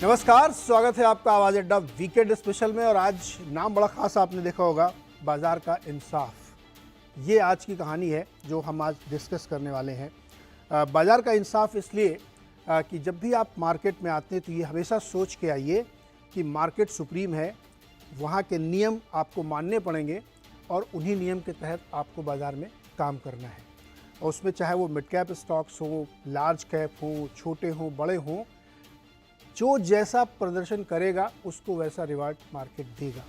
नमस्कार, स्वागत है आपका आवाज अड्डा वीकेंड स्पेशल में। और आज नाम बड़ा खास आपने देखा होगा, बाजार का इंसाफ। ये आज की कहानी है जो हम आज डिस्कस करने वाले हैं। बाजार का इंसाफ इसलिए कि जब भी आप मार्केट में आते हैं तो ये हमेशा सोच के आइए कि मार्केट सुप्रीम है, वहाँ के नियम आपको मानने पड़ेंगे और उन्हीं नियम के तहत आपको बाज़ार में काम करना है। और उसमें चाहे वो मिड कैप स्टॉक्स हो, लार्ज कैप हो, छोटे हों, बड़े हों, जो जैसा प्रदर्शन करेगा उसको वैसा रिवार्ड मार्केट देगा।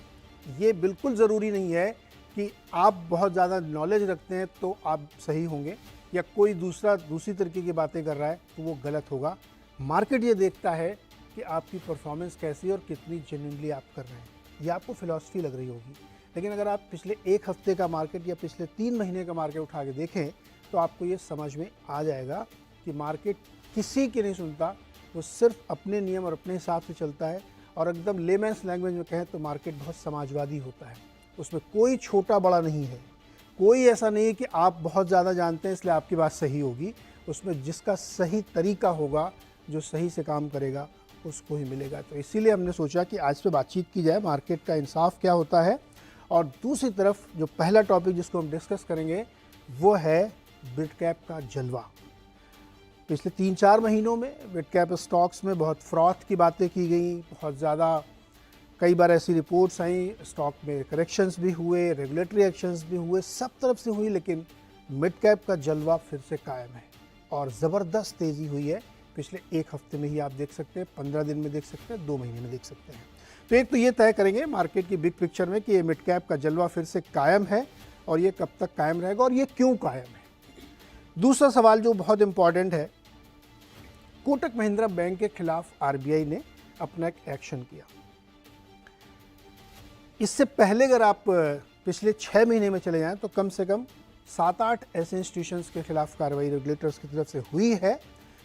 ये बिल्कुल ज़रूरी नहीं है कि आप बहुत ज़्यादा नॉलेज रखते हैं तो आप सही होंगे, या कोई दूसरी तरीके की बातें कर रहा है तो वो गलत होगा। मार्केट ये देखता है कि आपकी परफॉर्मेंस कैसी है और कितनी जेन्युइनली आप कर रहे हैं। ये आपको फिलॉसफी लग रही होगी, लेकिन अगर आप पिछले एक हफ्ते का मार्केट या पिछले 3 महीने का मार्केट उठा के देखें तो आपको ये समझ में आ जाएगा कि मार्केट किसी की नहीं सुनता, वो सिर्फ अपने नियम और अपने हिसाब से चलता है। और एकदम लेमैन्स लैंग्वेज में कहें तो मार्केट बहुत समाजवादी होता है। उसमें कोई छोटा बड़ा नहीं है, कोई ऐसा नहीं है कि आप बहुत ज़्यादा जानते हैं इसलिए आपकी बात सही होगी। उसमें जिसका सही तरीका होगा, जो सही से काम करेगा, उसको ही मिलेगा। तो इसीलिए हमने सोचा कि आज पे बातचीत की जाए, मार्केट का इंसाफ क्या होता है। और दूसरी तरफ जो पहला टॉपिक जिसको हम डिस्कस करेंगे वो है मिड कैप का जलवा। पिछले 3-4 महीनों में मिड कैप स्टॉक्स में बहुत फ्रॉड की बातें की गई, बहुत ज़्यादा कई बार ऐसी रिपोर्ट्स आई, स्टॉक में करेक्शंस भी हुए, रेगुलेटरी एक्शंस भी हुए, सब तरफ से हुई, लेकिन मिड कैप का जलवा फिर से कायम है और ज़बरदस्त तेज़ी हुई है। पिछले एक हफ्ते में ही आप देख सकते हैं, 15 दिन में देख सकते हैं, 2 महीने में देख सकते हैं। तो एक तो ये तय करेंगे मार्केट की बिग पिक्चर में कि ये मिड कैप का जलवा फिर से कायम है और ये कब तक कायम रहेगा और ये क्यों कायम है। दूसरा सवाल जो बहुत इम्पॉर्टेंट है, कोटक महिंद्रा बैंक के खिलाफ आरबीआई ने अपना एक एक्शन किया। इससे पहले अगर आप पिछले 6 महीने में चले जाएं तो कम से कम 7-8 ऐसे इंस्टीट्यूशंस के खिलाफ कार्रवाई रेगुलेटर्स की तरफ से हुई है,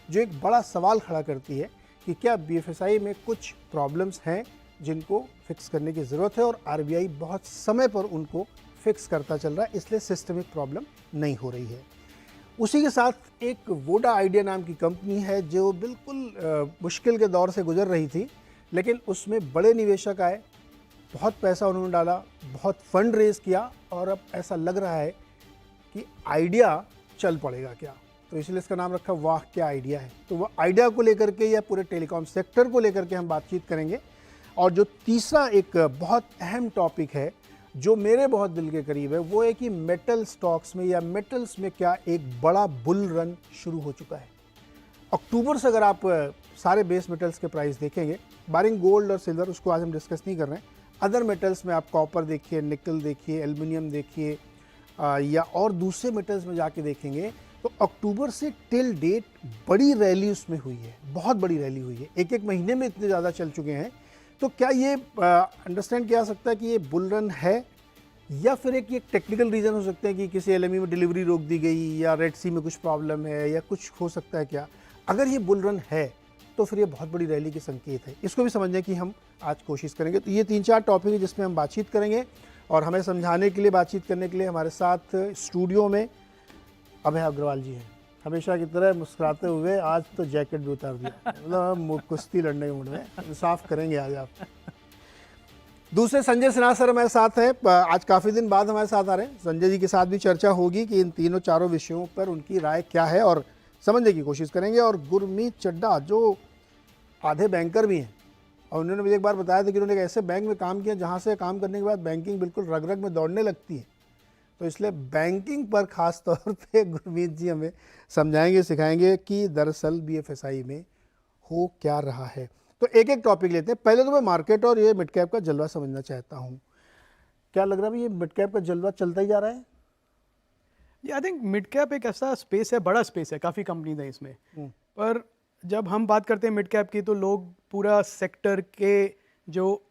जो एक बड़ा सवाल खड़ा करती है कि क्या बीएफएसआई में कुछ प्रॉब्लम्स हैं जिनको फिक्स करने की ज़रूरत है, और आरबीआई बहुत समय पर उनको फिक्स करता चल रहा है, इसलिए सिस्टमिक प्रॉब्लम नहीं हो रही है। उसी के साथ एक वोडा आइडिया नाम की कंपनी है जो बिल्कुल मुश्किल के दौर से गुजर रही थी, लेकिन उसमें बड़े निवेशक आए, बहुत पैसा उन्होंने डाला, बहुत फंड रेज किया, और अब ऐसा लग रहा है कि आइडिया चल पड़ेगा क्या। तो इसलिए इसका नाम रखा वाह क्या आइडिया है। तो वह आइडिया को लेकर के या पूरे टेलीकॉम सेक्टर को लेकर के हम बातचीत करेंगे। और जो तीसरा एक बहुत अहम टॉपिक है जो मेरे बहुत दिल के करीब है, वो है कि मेटल स्टॉक्स में या मेटल्स में क्या एक बड़ा बुल रन शुरू हो चुका है। अक्टूबर से अगर आप सारे बेस मेटल्स के प्राइस देखेंगे, बारिंग गोल्ड और सिल्वर, उसको आज हम डिस्कस नहीं कर रहे हैं, अदर मेटल्स में आप कॉपर देखिए, निकल देखिए, एल्युमिनियम देखिए, या और दूसरे मेटल्स में जाके देखेंगे तो अक्टूबर से टिल डेट बड़ी रैली उसमें हुई है, बहुत बड़ी रैली हुई है। एक महीने में इतने ज़्यादा चल चुके हैं। तो क्या ये अंडरस्टैंड किया जा सकता है कि ये बुल रन है, या फिर एक टेक्निकल रीज़न हो सकते हैं कि किसी एलएमई में डिलीवरी रोक दी गई, या रेड सी में कुछ प्रॉब्लम है, या कुछ हो सकता है क्या। अगर ये बुल रन है तो फिर ये बहुत बड़ी रैली के संकेत है। इसको भी समझने की हम आज कोशिश करेंगे। तो ये 3-4 टॉपिक है जिसमें हम बातचीत करेंगे, और हमें समझाने के लिए, बातचीत करने के लिए हमारे साथ स्टूडियो में अभय अग्रवाल जी हैं। हमेशा की तरह मुस्कुराते हुए, आज तो जैकेट भी उतार दिया, मतलब कुश्ती लड़ने के मूड में, इंसाफ करेंगे आज आप। दूसरे संजय सिन्हा सर हमारे साथ हैं, आज काफ़ी दिन बाद हमारे साथ आ रहे हैं। संजय जी के साथ भी चर्चा होगी कि इन तीनों चारों विषयों पर उनकी राय क्या है और समझने की कोशिश करेंगे। और गुरमीत चड्ढा जो आधे बैंकर भी हैं, और उन्होंने मुझे एक बार बताया था कि उन्होंने एक ऐसे बैंक में काम किया जहाँ से काम करने के बाद बैंकिंग बिल्कुल रग रग में दौड़ने लगती है। तो इसलिए बैंकिंग पर ख़ास तौर पे गुरमीत जी हमें समझाएंगे, सिखाएंगे कि दरअसल बीएफएसआई में हो क्या रहा है। तो एक एक टॉपिक लेते हैं। पहले तो मैं मार्केट और ये मिड कैप का जलवा समझना चाहता हूँ। क्या लग रहा है ये मिड कैप का जलवा चलता ही जा रहा है? आई थिंक मिड कैप एक ऐसा स्पेस है, बड़ा स्पेस है, काफ़ी कंपनीज हैं इसमें। पर जब हम बात करते हैं मिड कैप की तो लोग पूरा सेक्टर के जो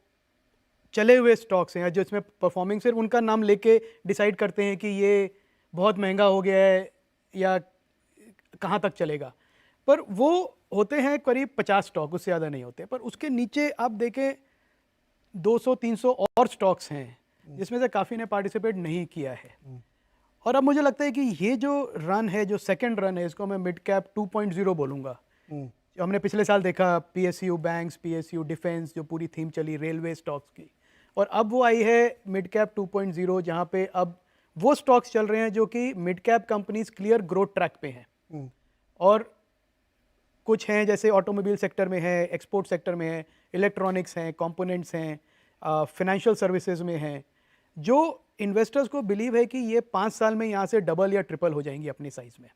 चले हुए स्टॉक्स हैं जो इसमें परफॉर्मिंग, सिर्फ उनका नाम लेके डिसाइड करते हैं कि ये बहुत महंगा हो गया है या कहाँ तक चलेगा। पर वो होते हैं करीब 50 स्टॉक, उससे ज़्यादा नहीं होते। पर उसके नीचे आप देखें 200-300 और स्टॉक्स हैं जिसमें से काफ़ी ने पार्टिसिपेट नहीं किया है। और अब मुझे लगता है कि ये जो रन है, जो सेकंड रन है, इसको मैं मिड कैप 2.0 बोलूँगा। जो हमने पिछले साल देखा, पीएसयू बैंक्स, पीएसयू डिफेंस, जो पूरी थीम चली रेलवे स्टॉक्स की, और अब वो आई है मिड कैप 2.0, जहाँ पे अब वो स्टॉक्स चल रहे हैं जो कि mid cap companies clear growth track पे हैं। और कुछ हैं जैसे ऑटोमोबाइल सेक्टर में है, एक्सपोर्ट सेक्टर में है, इलेक्ट्रॉनिक्स हैं, कंपोनेंट्स हैं, फाइनेंशियल सर्विसेज में हैं, जो इन्वेस्टर्स को बिलीव है कि ये 5 साल में यहाँ से डबल या ट्रिपल हो जाएंगी अपनी साइज में।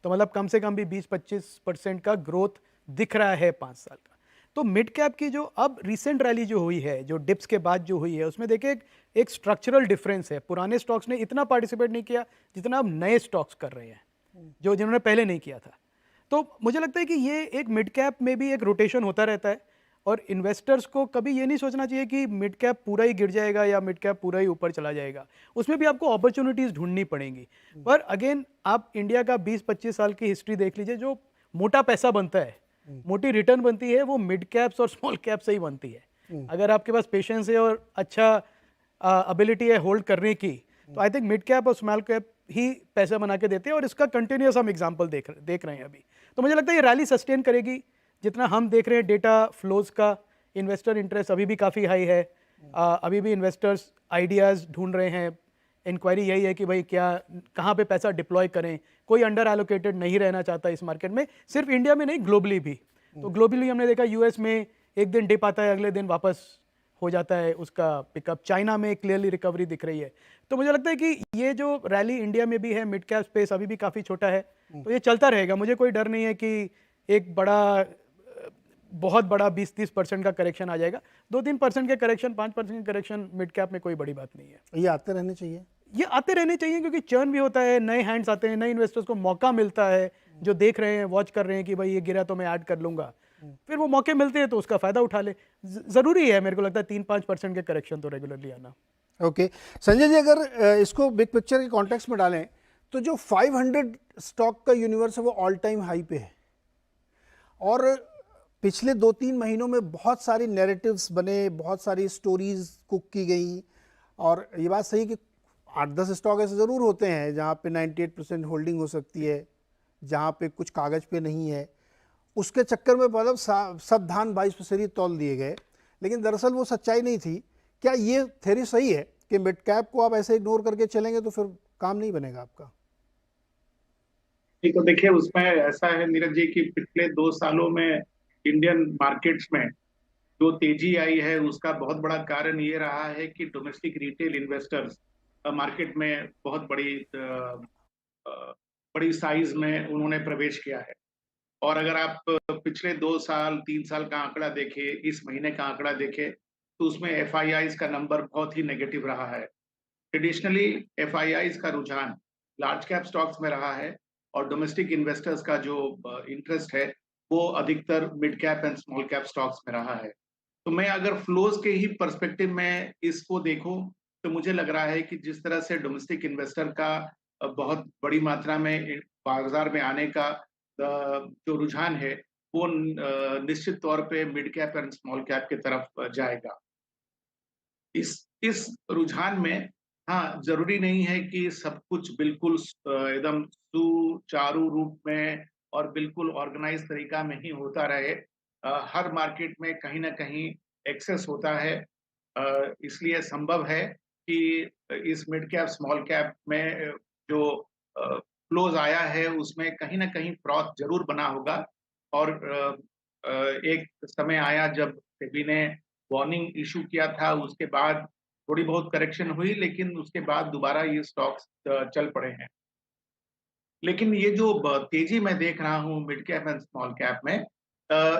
तो मतलब कम से कम भी 20-25% का ग्रोथ दिख रहा है 5 साल का। तो मिड कैप की जो अब रिसेंट रैली जो हुई है, जो डिप्स के बाद जो हुई है, उसमें देखिए एक स्ट्रक्चरल डिफरेंस है। पुराने स्टॉक्स ने इतना पार्टिसिपेट नहीं किया जितना अब नए स्टॉक्स कर रहे हैं, जो जिन्होंने पहले नहीं किया था। तो मुझे लगता है कि ये एक मिड कैप में भी एक रोटेशन होता रहता है, और इन्वेस्टर्स को कभी ये नहीं सोचना चाहिए कि मिड कैप पूरा ही गिर जाएगा या मिड कैप पूरा ही ऊपर चला जाएगा। उसमें भी आपको अपॉर्चुनिटीज़ ढूंढनी पड़ेंगी। पर अगेन आप इंडिया का 20-25 साल की हिस्ट्री देख लीजिए, जो मोटा पैसा बनता है, मोटी रिटर्न बनती है, वो मिड कैप्स और स्मॉल कैप से ही बनती है। अगर आपके पास पेशेंस है और अच्छा एबिलिटी है होल्ड करने की, तो आई थिंक मिड कैप और स्मॉल कैप ही पैसा बना के देते हैं, और इसका कंटिन्यूस हम एग्जांपल देख रहे हैं अभी। तो मुझे लगता है ये रैली सस्टेन करेगी। जितना हम देख रहे हैं डेटा फ्लोज का, इन्वेस्टर इंटरेस्ट अभी भी काफ़ी हाई है। अभी भी इन्वेस्टर्स आइडियाज़ ढूंढ रहे हैं। इंक्वायरी यही है कि भाई क्या, कहाँ पे पैसा डिप्लॉय करें। कोई अंडर एलोकेटेड नहीं रहना चाहता इस मार्केट में, सिर्फ इंडिया में नहीं, ग्लोबली भी। तो ग्लोबली हमने देखा यूएस में एक दिन डिप आता है, अगले दिन वापस हो जाता है उसका पिकअप। चाइना में क्लियरली रिकवरी दिख रही है। तो मुझे लगता है कि ये जो रैली इंडिया में भी है, मिड कैप स्पेस अभी भी काफ़ी छोटा है, तो ये चलता रहेगा। मुझे कोई डर नहीं है कि एक बहुत बड़ा 20-30% का करेक्शन आ जाएगा। 2-3% के करेक्शन, 5% के करेक्शन मिड कैप में कोई बड़ी बात नहीं है। ये आते रहने चाहिए। ये आते रहने चाहिए, क्योंकि चर्न भी होता है, नए हैंड्स आते हैं, नए इन्वेस्टर्स को मौका मिलता है, जो देख रहे हैं, वॉच कर रहे हैं कि भाई ये गिरा तो मैं ऐड कर लूंगा। फिर वो मौके मिलते हैं तो उसका फायदा उठा ले। जरूरी है, मेरे को लगता है 3-5% के करेक्शन तो रेगुलरली आना। ओके संजय जी, अगर इसको बिग पिक्चर के कॉन्टेक्स्ट में डालें तो जो 500 स्टॉक का यूनिवर्स है वो ऑल टाइम हाई पे है, और पिछले 2-3 महीनों में बहुत सारी नैरेटिव्स बने, बहुत सारी स्टोरीज कुक की गई। और ये बात सही कि 8-10 स्टॉक ऐसे ज़रूर होते हैं जहाँ पे 98% होल्डिंग हो सकती है, जहाँ पे कुछ कागज़ पे नहीं है। उसके चक्कर में मतलब सब धान 22 तौल दिए गए, लेकिन दरअसल वो सच्चाई नहीं थी। क्या ये थ्योरी सही है कि मिड कैप को आप ऐसे इग्नोर करके चलेंगे तो फिर काम नहीं बनेगा आपका? तो देखिए, उसमें ऐसा है नीरज जी कि पिछले 2 सालों में इंडियन मार्केट्स में जो तेजी आई है, उसका बहुत बड़ा कारण ये रहा है कि डोमेस्टिक रिटेल इन्वेस्टर्स मार्केट में बहुत बड़ी साइज में उन्होंने प्रवेश किया है। और अगर आप पिछले 2 साल 3 साल का आंकड़ा देखें, इस महीने का आंकड़ा देखें, तो उसमें एफआईआईज का नंबर बहुत ही नेगेटिव रहा है। ट्रेडिशनली एफआईआईज का रुझान लार्ज कैप स्टॉक्स में रहा है, और डोमेस्टिक इन्वेस्टर्स का जो इंटरेस्ट है वो अधिकतर mid cap and small cap stocks में रहा है। तो मैं अगर फ्लोज के ही पर्सपेक्टिव में इसको देखूं, तो मुझे लग रहा है कि जिस तरह से डोमेस्टिक इन्वेस्टर का बहुत बड़ी मात्रा में बाजार में आने का जो रुझान है, वो निश्चित तौर पे mid cap and small cap की तरफ जाएगा। इस रुझान में हाँ, जरूरी नहीं है कि सब कुछ बिल्कुल एकदम सुचारू रूप में और बिल्कुल ऑर्गेनाइज तरीका में ही होता रहे। हर मार्केट में कहीं ना कहीं एक्सेस होता है। इसलिए संभव है कि इस मिड कैप स्मॉल कैप में जो फ्लोज आया है, उसमें कहीं ना कहीं फ्रॉथ जरूर बना होगा। और एक समय आया जब सेबी ने वार्निंग इशू किया था, उसके बाद थोड़ी बहुत करेक्शन हुई, लेकिन उसके बाद दोबारा ये स्टॉक्स चल पड़े हैं। लेकिन ये जो तेजी मैं देख रहा हूँ mid cap and small cap में,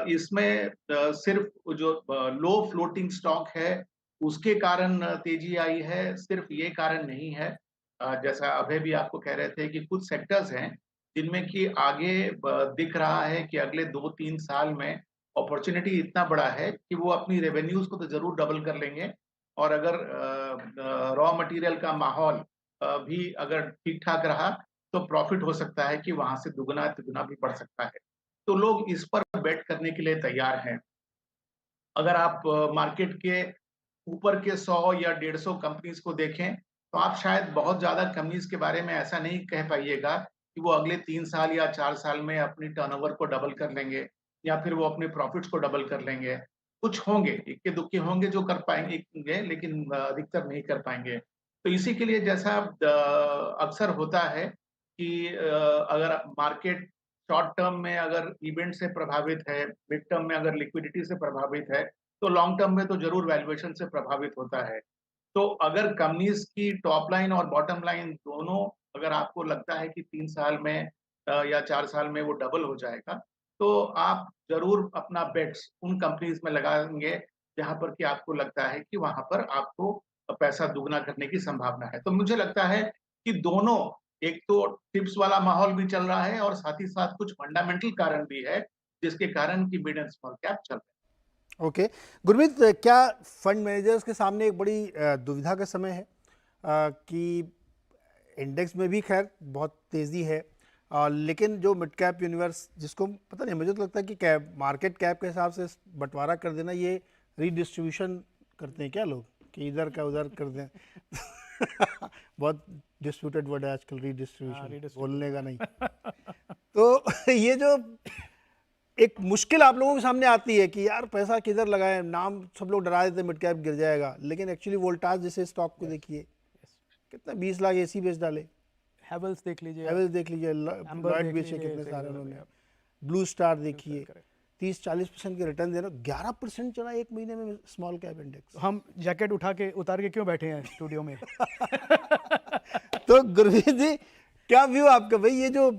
इसमें सिर्फ जो लो फ्लोटिंग स्टॉक है उसके कारण तेजी आई है, सिर्फ ये कारण नहीं है। जैसा अभय भी आपको कह रहे थे कि कुछ सेक्टर्स हैं जिनमें कि आगे दिख रहा है कि अगले 2-3 साल में अपॉर्चुनिटी इतना बड़ा है कि वो अपनी रेवेन्यूज को तो जरूर डबल कर लेंगे। और अगर रॉ मटेरियल का माहौल भी अगर ठीक ठाक रहा, तो प्रॉफिट हो सकता है कि वहां से दुगना तिगुना भी बढ़ सकता है। तो लोग इस पर बेट करने के लिए तैयार हैं। अगर आप मार्केट के ऊपर के 100 या 150 कंपनीज को देखें, तो आप शायद बहुत ज्यादा कंपनीज के बारे में ऐसा नहीं कह पाइएगा कि वो अगले 3 साल या 4 साल में अपनी टर्नओवर को डबल कर लेंगे। या फिर वो अपने प्रॉफिट्स को डबल कर लेंगे। कुछ होंगे, इक्के-दुक्के होंगे जो कर पाएँगे लेकिन अधिकतर नहीं कर पाएँगे। तो इसी के लिए जैसा अक्सर होता है कि अगर मार्केट शॉर्ट टर्म में अगर इवेंट से प्रभावित है, मिड टर्म में अगर लिक्विडिटी से प्रभावित है, तो लॉन्ग टर्म में तो ज़रूर वैल्यूएशन से प्रभावित होता है। तो अगर कंपनीज़ की टॉप लाइन और बॉटम लाइन दोनों अगर आपको लगता है कि 3 साल में या 4 साल में वो डबल हो जाएगा, तो आप ज़रूर अपना बेट्स उन कंपनीज़ में लगाएँगे, जहाँ पर कि आपको लगता है कि वहाँ पर आपको पैसा दुगना करने की संभावना है। तो मुझे लगता है कि दोनों एक तो टिप्स वाला माहौल भी चल रहा है और साथ ही साथ कुछ फंडामेंटल कारण भी है, जिसके कारण कि मिड एंड स्मॉल कैप चल रहे हैं। ओके। गुरमीत, क्या फंड मैनेजर्स के सामने एक बड़ी दुविधा का समय है कि इंडेक्स में भी खैर बहुत तेज़ी है, लेकिन जो मिड कैप यूनिवर्स जिसको पता नहीं, मुझे तो लगता है कि कैप मार्केट कैप के हिसाब से बंटवारा कर देना, ये रीडिस्ट्रीब्यूशन करते हैं क्या लोग कि इधर का उधर कर दें। बहुत डिस्प्यूटेड वर्ड है आजकल रीडिस्ट्रीब्यूशन, बोलने का नहीं। तो ये जो एक मुश्किल आप लोगों के सामने आती है कि यार पैसा किधर लगाएं, नाम सब लोग डरा देते मिड कैप गिर जाएगा, लेकिन एक्चुअली वोल्टास जैसे स्टॉक को देखिए, कितना 20 लाख एसी बेच डाले। हैवेल्स देख लीजिए, हैवेल्स देख लीजिए, एम्बर लॉयड देख बेचे लीजिए, कितने ऐसे सारे कर उन्होंने, रहे हैं। ब्लू स्टार देखिए, करेक्ट। 30-40% के रिटर्न दे रहा, 11% चला एक महीने में स्मॉल कैप इंडेक्स। हम जैकेट उतार के क्यों बैठे हैं स्टूडियो में? तो गुरमीत जी, क्या व्यू आपका भाई, ये जो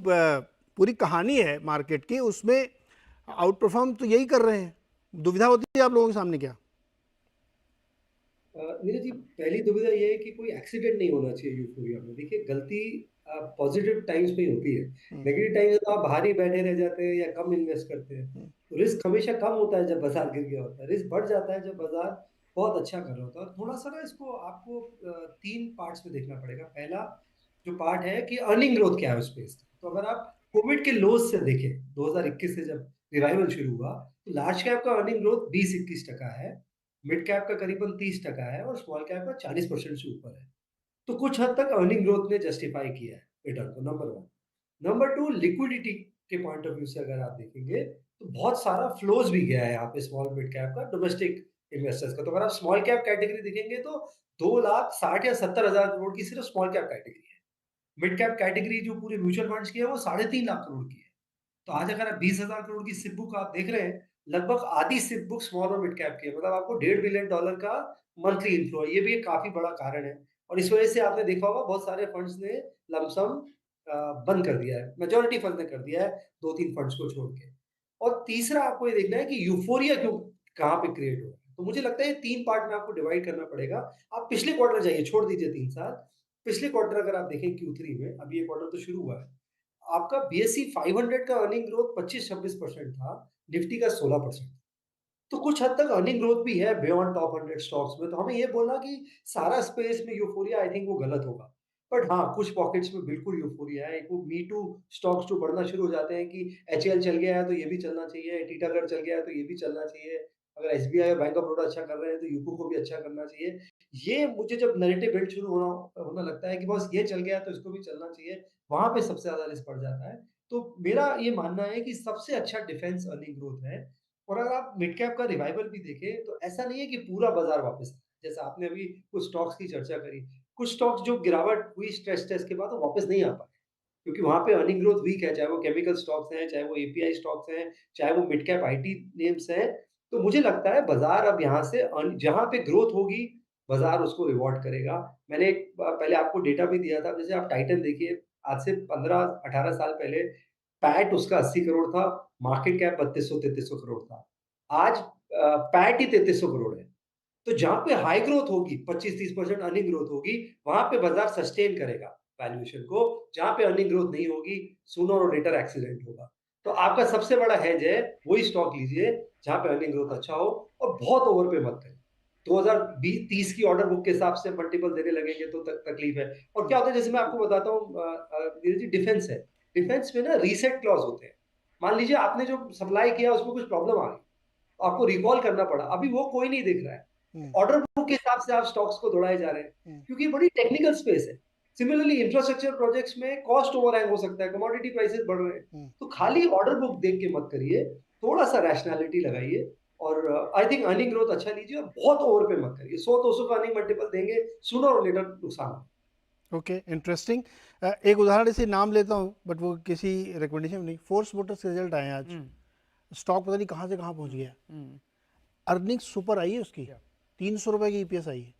पूरी कहानी है मार्केट की, उसमें आउट परफॉर्म तो यही कर रहे हैं, दुविधा होती है आप लोगों के सामने क्या? नीरज जी, पहली दुविधा ये है कि कोई एक्सीडेंट नहीं होना चाहिए यूफोरिया में। देखिए, गलती पॉजिटिव टाइम्स में ही होती है। नेगेटिव टाइम्स में तो आप बाहर ही बैठे रह जाते हैं या कम इन्वेस्ट करते हैं। तो रिस्क हमेशा कम होता है जब बाजार गिर गया होता है, रिस्क बढ़ जाता है जब बाजार बहुत अच्छा कर रहा होता है। और थोड़ा सा ना इसको आपको 3 पार्ट्स में देखना पड़ेगा। पहला जो पार्ट है कि अर्निंग ग्रोथ क्या है उस स्पेस का। तो अगर आप कोविड के लोज से देखें, 2021 से जब रिवाइवल शुरू हुआ, तो लार्ज कैप का अर्निंग ग्रोथ 20-21% है, मिड कैप का करीबन 30% है और स्मॉल कैप का 40% से ऊपर है। तो कुछ हद तक अर्निंग ग्रोथ ने जस्टिफाई किया है रिटर्न को, नंबर 1। नंबर 2, लिक्विडिटी के पॉइंट ऑफ व्यू से अगर आप देखेंगे, तो बहुत सारा फ्लोज भी गया है यहाँ पे स्मॉल मिड कैप का, डोमेस्टिक इन्वेस्टर्स का। तो अगर आप स्मॉल कैप कैटेगरी देखेंगे तो 2,60,000 या 70,000 करोड़ की सिर्फ स्मॉल कैप कैटेगरी है। मिड कैप कैटेगरी जो पूरे म्यूचुअल फंड्स की है, वो 3.5 लाख करोड़ की है। तो आज अगर आप 20,000 करोड़ की सिप बुक आप देख रहे हैं, लगभग आधी सिप बुक स्मॉल और मिड कैप की है। मतलब आपको $1.5 बिलियन का मंथली इन्फ्लो है। ये भी एक काफ़ी बड़ा कारण है और इस वजह से आपने देखा होगा बहुत सारे फंड्स ने लमसम बंद कर दिया है। मेजॉरिटी फंड्स ने कर दिया है, 2-3 फंड्स को छोड़ के। और तीसरा आपको ये देखना है कि यूफोरिया क्यों कहाँ पे क्रिएट हो रहा है। तो मुझे लगता है ये 3 पार्ट में आपको डिवाइड करना पड़ेगा। आप पिछले क्वार्टर जाइए, छोड़ दीजिए 3 साल। पिछले क्वार्टर अगर आप देखें Q3 में, अभी ये क्वार्टर तो शुरू हुआ है। आपका बीएसई 500 का अर्निंग ग्रोथ 25-26% था, निफ्टी का 16%। तो कुछ हद तक अर्निंग ग्रोथ भी है बियॉन्ड टॉप 100 स्टॉक्स में। तो हमें ये बोलना कि सारा स्पेस में यूफोरिया, आई थिंक वो गलत होगा। बट हाँ, कुछ पॉकेट्स में बिल्कुल यूफोरिया है। एक वो मी टू स्टॉक्स जो बढ़ना शुरू हो जाते हैं कि एचएएल चल गया है तो ये भी चलना चाहिए, टीटागढ़ चल गया है तो ये भी चलना चाहिए। अगर एसबीआई और बैंक ऑफ बड़ौदा अच्छा कर रहे हैं तो यूको को भी अच्छा करना चाहिए। ये मुझे जब नैरेटिव बिल्ड शुरू होना होना लगता है कि बस ये चल गया तो इसको भी चलना चाहिए, वहाँ पे सबसे ज़्यादा रिस्क बढ़ जाता है। तो मेरा ये मानना है कि सबसे अच्छा डिफेंस अर्निंग ग्रोथ है। और अगर आप मिड कैप का रिवाइवल भी देखें तो ऐसा नहीं है कि पूरा बाजार वापस आया। जैसा आपने अभी कुछ स्टॉक्स की चर्चा करी, कुछ स्टॉक्स जो गिरावट हुई स्ट्रेस टेस्ट के बाद वो वापस नहीं आ पाए क्योंकि वहां पे अर्निंग ग्रोथ वीक है, चाहे वो केमिकल स्टॉक्स हैं, चाहे वो एपीआई स्टॉक्स हैं, चाहे वो मिड कैप आईटी नेम्स हैं। तो मुझे लगता है बाजार अब यहाँ से जहां पे ग्रोथ होगी, बाजार उसको रिवॉर्ड करेगा। मैंने एक पहले आपको डेटा भी दिया था, जैसे आप टाइटन देखिए, आज से 15-18 साल पहले पैट उसका 80 करोड़ था, मार्केट कैप 3200-3300 करोड़ था। आज पैट ही 3300 करोड़ है। तो जहाँ पे हाई ग्रोथ होगी, 25-30% अर्निंग ग्रोथ होगी, वहाँ पे बाजार सस्टेन करेगा वैल्यूएशन को। जहाँ पे अर्निंग ग्रोथ नहीं होगी, सूनर और लेटर एक्सीडेंट होगा। तो आपका सबसे बड़ा हेज है, वही स्टॉक लीजिए जहाँ पे अर्निंग ग्रोथ अच्छा हो और बहुत ओवर पे मत करिए। 2020-30 की ऑर्डर बुक के हिसाब से मल्टीपल देने लगेंगे तो तकलीफ है। और क्या होता है, जैसे मैं आपको बताता हूँ, नीरज जी, डिफेंस है। डिफेंस में ना रीसेट क्लॉज होते हैं। मान लीजिए आपने जो सप्लाई किया उसमें कुछ प्रॉब्लम आ गई, आपको रिकॉल करना पड़ा, अभी वो कोई नहीं देख रहा है। ऑर्डर बुक के हिसाब से आप स्टॉक्स को दौड़ाए जा रहे हैं क्योंकि ये बड़ी टेक्निकल स्पेस है। सिमिलरली इंफ्रास्ट्रक्चर प्रोजेक्ट्स में कॉस्ट ओवरहैंग हो सकता है, कमोडिटी प्राइसेस बढ़ रहे हैं। तो खाली ऑर्डर बुक देख के मत करिए, थोड़ा सा रैशनैलिटी लगाइए और आई थिंक अर्निंग ग्रोथ अच्छा लीजिए और बहुत ओवर पे मत करिए। 100-200 का अर्निंग मल्टीपल देंगे, सूनर और लेटर नुकसान होगा। Okay, interesting. एक उदाहरण इसे नाम लेता हूँ बट वो किसी रिकमेंडेशन में नहीं, फोर्स मोटर्स के रिजल्ट आए हैं आज, स्टॉक पता नहीं कहाँ से कहाँ पहुँच गया, अर्निंग सुपर आई है उसकी, 300 रुपये की ईपीएस आई है,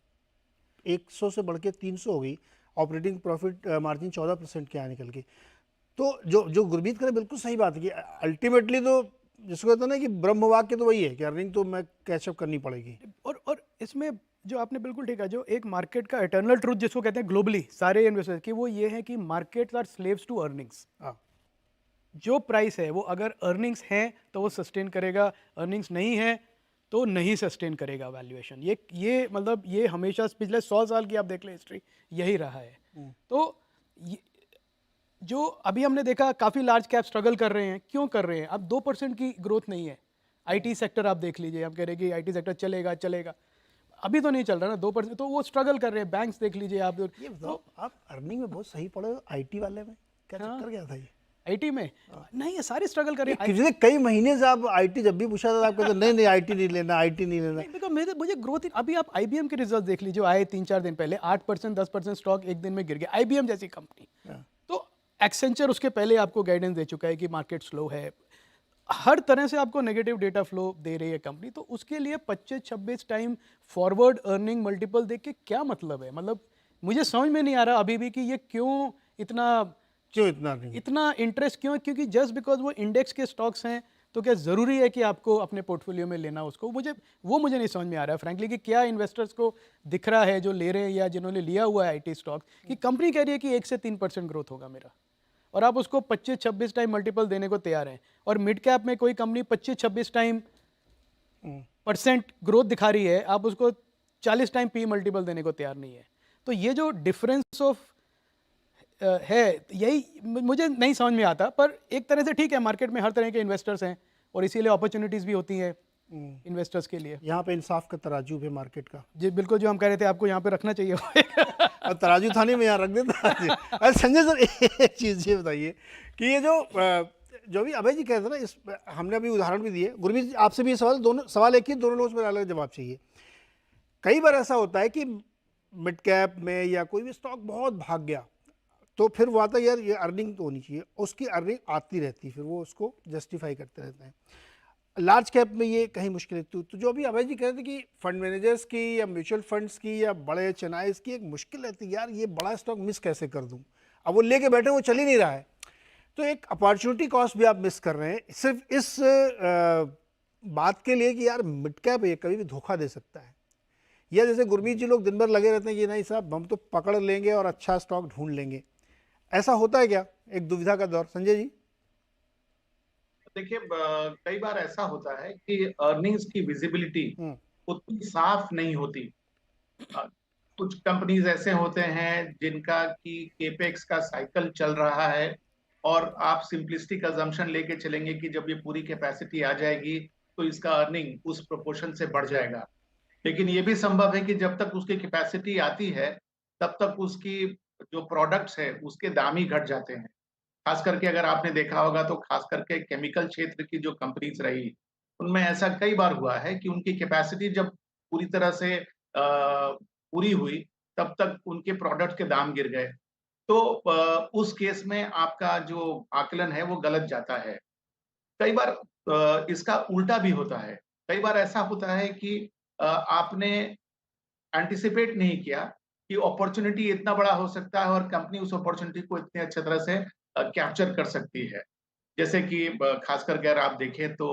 100 से बढ़ के 300 हो गई, ऑपरेटिंग प्रॉफिट मार्जिन 14% के आया निकल के। तो जो गुरमीत करे बिल्कुल सही बात है कि अल्टीमेटली तो जिसको कहते हैं ना कि ब्रह्म वाक्य तो वही है कि अर्निंग तो मैं कैचअप करनी पड़ेगी। और इसमें जो आपने बिल्कुल ठीक है, जो एक मार्केट का इटर्नल ट्रूथ जिसको कहते हैं ग्लोबली सारे इन्वेस्टर्स की, वो ये है कि markets are slaves to earnings. हाँ, जो प्राइस है वो अगर अर्निंग्स हैं तो वो सस्टेन करेगा, अर्निंग्स नहीं है तो नहीं सस्टेन करेगा वैल्यूएशन। ये मतलब ये हमेशा पिछले 100 साल की आप देख लें हिस्ट्री, यही रहा है। तो जो अभी हमने देखा काफ़ी लार्ज कैप स्ट्रगल कर रहे हैं, क्यों कर रहे हैं? अब 2% की ग्रोथ नहीं है। आईटी सेक्टर आप देख लीजिए, आप कह रहे हैं कि आईटी सेक्टर चलेगा चलेगा, अभी तो नहीं चल रहा ना 2%, तो वो स्ट्रगल कर रहे हैं। बैंक्स देख लीजिए आप। ये बताओ आप अर्निंग में बहुत सही पड़े हो, आईटी वाले में क्या चक्कर क्या था ये? आईटी में नहीं, ये सारे स्ट्रगल कर रहे हैं। पिछले कई महीने से आप आईटी जब भी पूछा था आप कहते नहीं नहीं आईटी नहीं लेना, आईटी नहीं लेना। देखो मुझे ग्रोथ, अभी आप आईबीएम के रिजल्ट देख लीजिए, आए 3-4 दिन पहले, 8% 10% स्टॉक एक दिन में गिर गया, आईबीएम जैसी कंपनी। तो एक्सेंचर उसके पहले आपको गाइडेंस दे चुका है कि मार्केट स्लो है, हर तरह से आपको नेगेटिव डेटा फ्लो दे रही है कंपनी। तो उसके लिए 25-26 टाइम फॉरवर्ड अर्निंग मल्टीपल देख के क्या मतलब है? मतलब मुझे समझ में नहीं आ रहा अभी भी कि ये क्यों इतना नहीं? इतना इंटरेस्ट क्यों है? क्योंकि जस्ट बिकॉज वो इंडेक्स के स्टॉक्स हैं तो क्या ज़रूरी है कि आपको अपने पोर्टफोलियो में लेना उसको? मुझे नहीं समझ में आ रहा है फ्रैंकली कि क्या इन्वेस्टर्स को दिख रहा है जो ले रहे हैं या जिन्होंने लिया हुआ है आईटी स्टॉक, कि कंपनी कह रही है कि 1 से 3% ग्रोथ होगा मेरा, और आप उसको 25-26 टाइम मल्टीपल देने को तैयार हैं। और मिड कैप में कोई कंपनी 25-26 टाइम परसेंट ग्रोथ दिखा रही है, आप उसको 40 टाइम पी मल्टीपल देने को तैयार नहीं है। तो ये जो डिफरेंस ऑफ है, यही मुझे नहीं समझ में आता। पर एक तरह से ठीक है, मार्केट में हर तरह के इन्वेस्टर्स हैं और इसीलिए अपॉर्चुनिटीज़ भी होती हैं इन्वेस्टर्स के लिए। यहाँ पे इंसाफ का तराजू है मार्केट का। जी बिल्कुल, जो हम कह रहे थे आपको यहाँ पे रखना चाहिए। और तराजू थाने में यहाँ रख देता। अरे संजय सर, एक चीज़ ये बताइए कि ये जो भी अभय जी कहते हैं ना, इस हमने अभी उदाहरण भी दिए, गुरमीत जी आपसे भी ये सवाल, दोनों सवाल एक ही, दोनों लोगों में अलग जवाब चाहिए। कई बार ऐसा होता है कि मिड कैप में या कोई भी स्टॉक बहुत भाग गया तो फिर वो आता है यार ये अर्निंग तो होनी चाहिए, उसकी अर्निंग आती रहती है, फिर वो उसको जस्टिफाई करते रहते हैं। लार्ज कैप में ये कहीं मुश्किल है। तो जो अभी अभय जी कह रहे थे कि फंड मैनेजर्स की या म्यूचुअल फंड्स की या बड़े चेनाइज की एक मुश्किल रहती है, यार ये बड़ा स्टॉक मिस कैसे कर दूं, अब वो लेके बैठे वो चल ही नहीं रहा है, तो एक अपॉर्चुनिटी कॉस्ट भी आप मिस कर रहे हैं सिर्फ इस बात के लिए कि यार मिड कैप है, कभी भी धोखा दे सकता है। या जैसे गुरमीत जी लोग दिन भर लगे रहते हैं कि नहीं साहब हम तो पकड़ लेंगे और अच्छा स्टॉक ढूंढ लेंगे, ऐसा होता है क्या एक दुविधा का दौर? संजय जी। देखिए, कई बार ऐसा होता है कि अर्निंग्स की विजिबिलिटी उतनी साफ नहीं होती। अ, कुछ कंपनीज ऐसे होते हैं जिनका कि केपेक्स का साइकिल चल रहा है और आप सिंपलिस्टिक अजम्पशन लेके चलेंगे कि जब ये पूरी कैपेसिटी आ जाएगी तो इसका अर्निंग उस प्रोपोर्शन से बढ़ जाएगा। लेकिन ये भी संभव है कि जब तक उसकी कैपेसिटी आती है तब तक उसकी जो प्रोडक्ट्स है उसके दाम ही घट जाते हैं। खास करके अगर आपने देखा होगा तो खास करके केमिकल क्षेत्र की जो कंपनीज रही, उनमें ऐसा कई बार हुआ है कि उनकी कैपेसिटी जब पूरी तरह से पूरी हुई तब तक उनके प्रोडक्ट के दाम गिर गए। तो उस केस में आपका जो आकलन है वो गलत जाता है। कई बार इसका उल्टा भी होता है। कई बार ऐसा होता है कि आपने एंटिसिपेट नहीं किया कि अपॉर्चुनिटी इतना बड़ा हो सकता है और कंपनी उस अपॉर्चुनिटी को इतने अच्छे तरह से कैप्चर कर सकती है। जैसे कि खास करके अगर आप देखें तो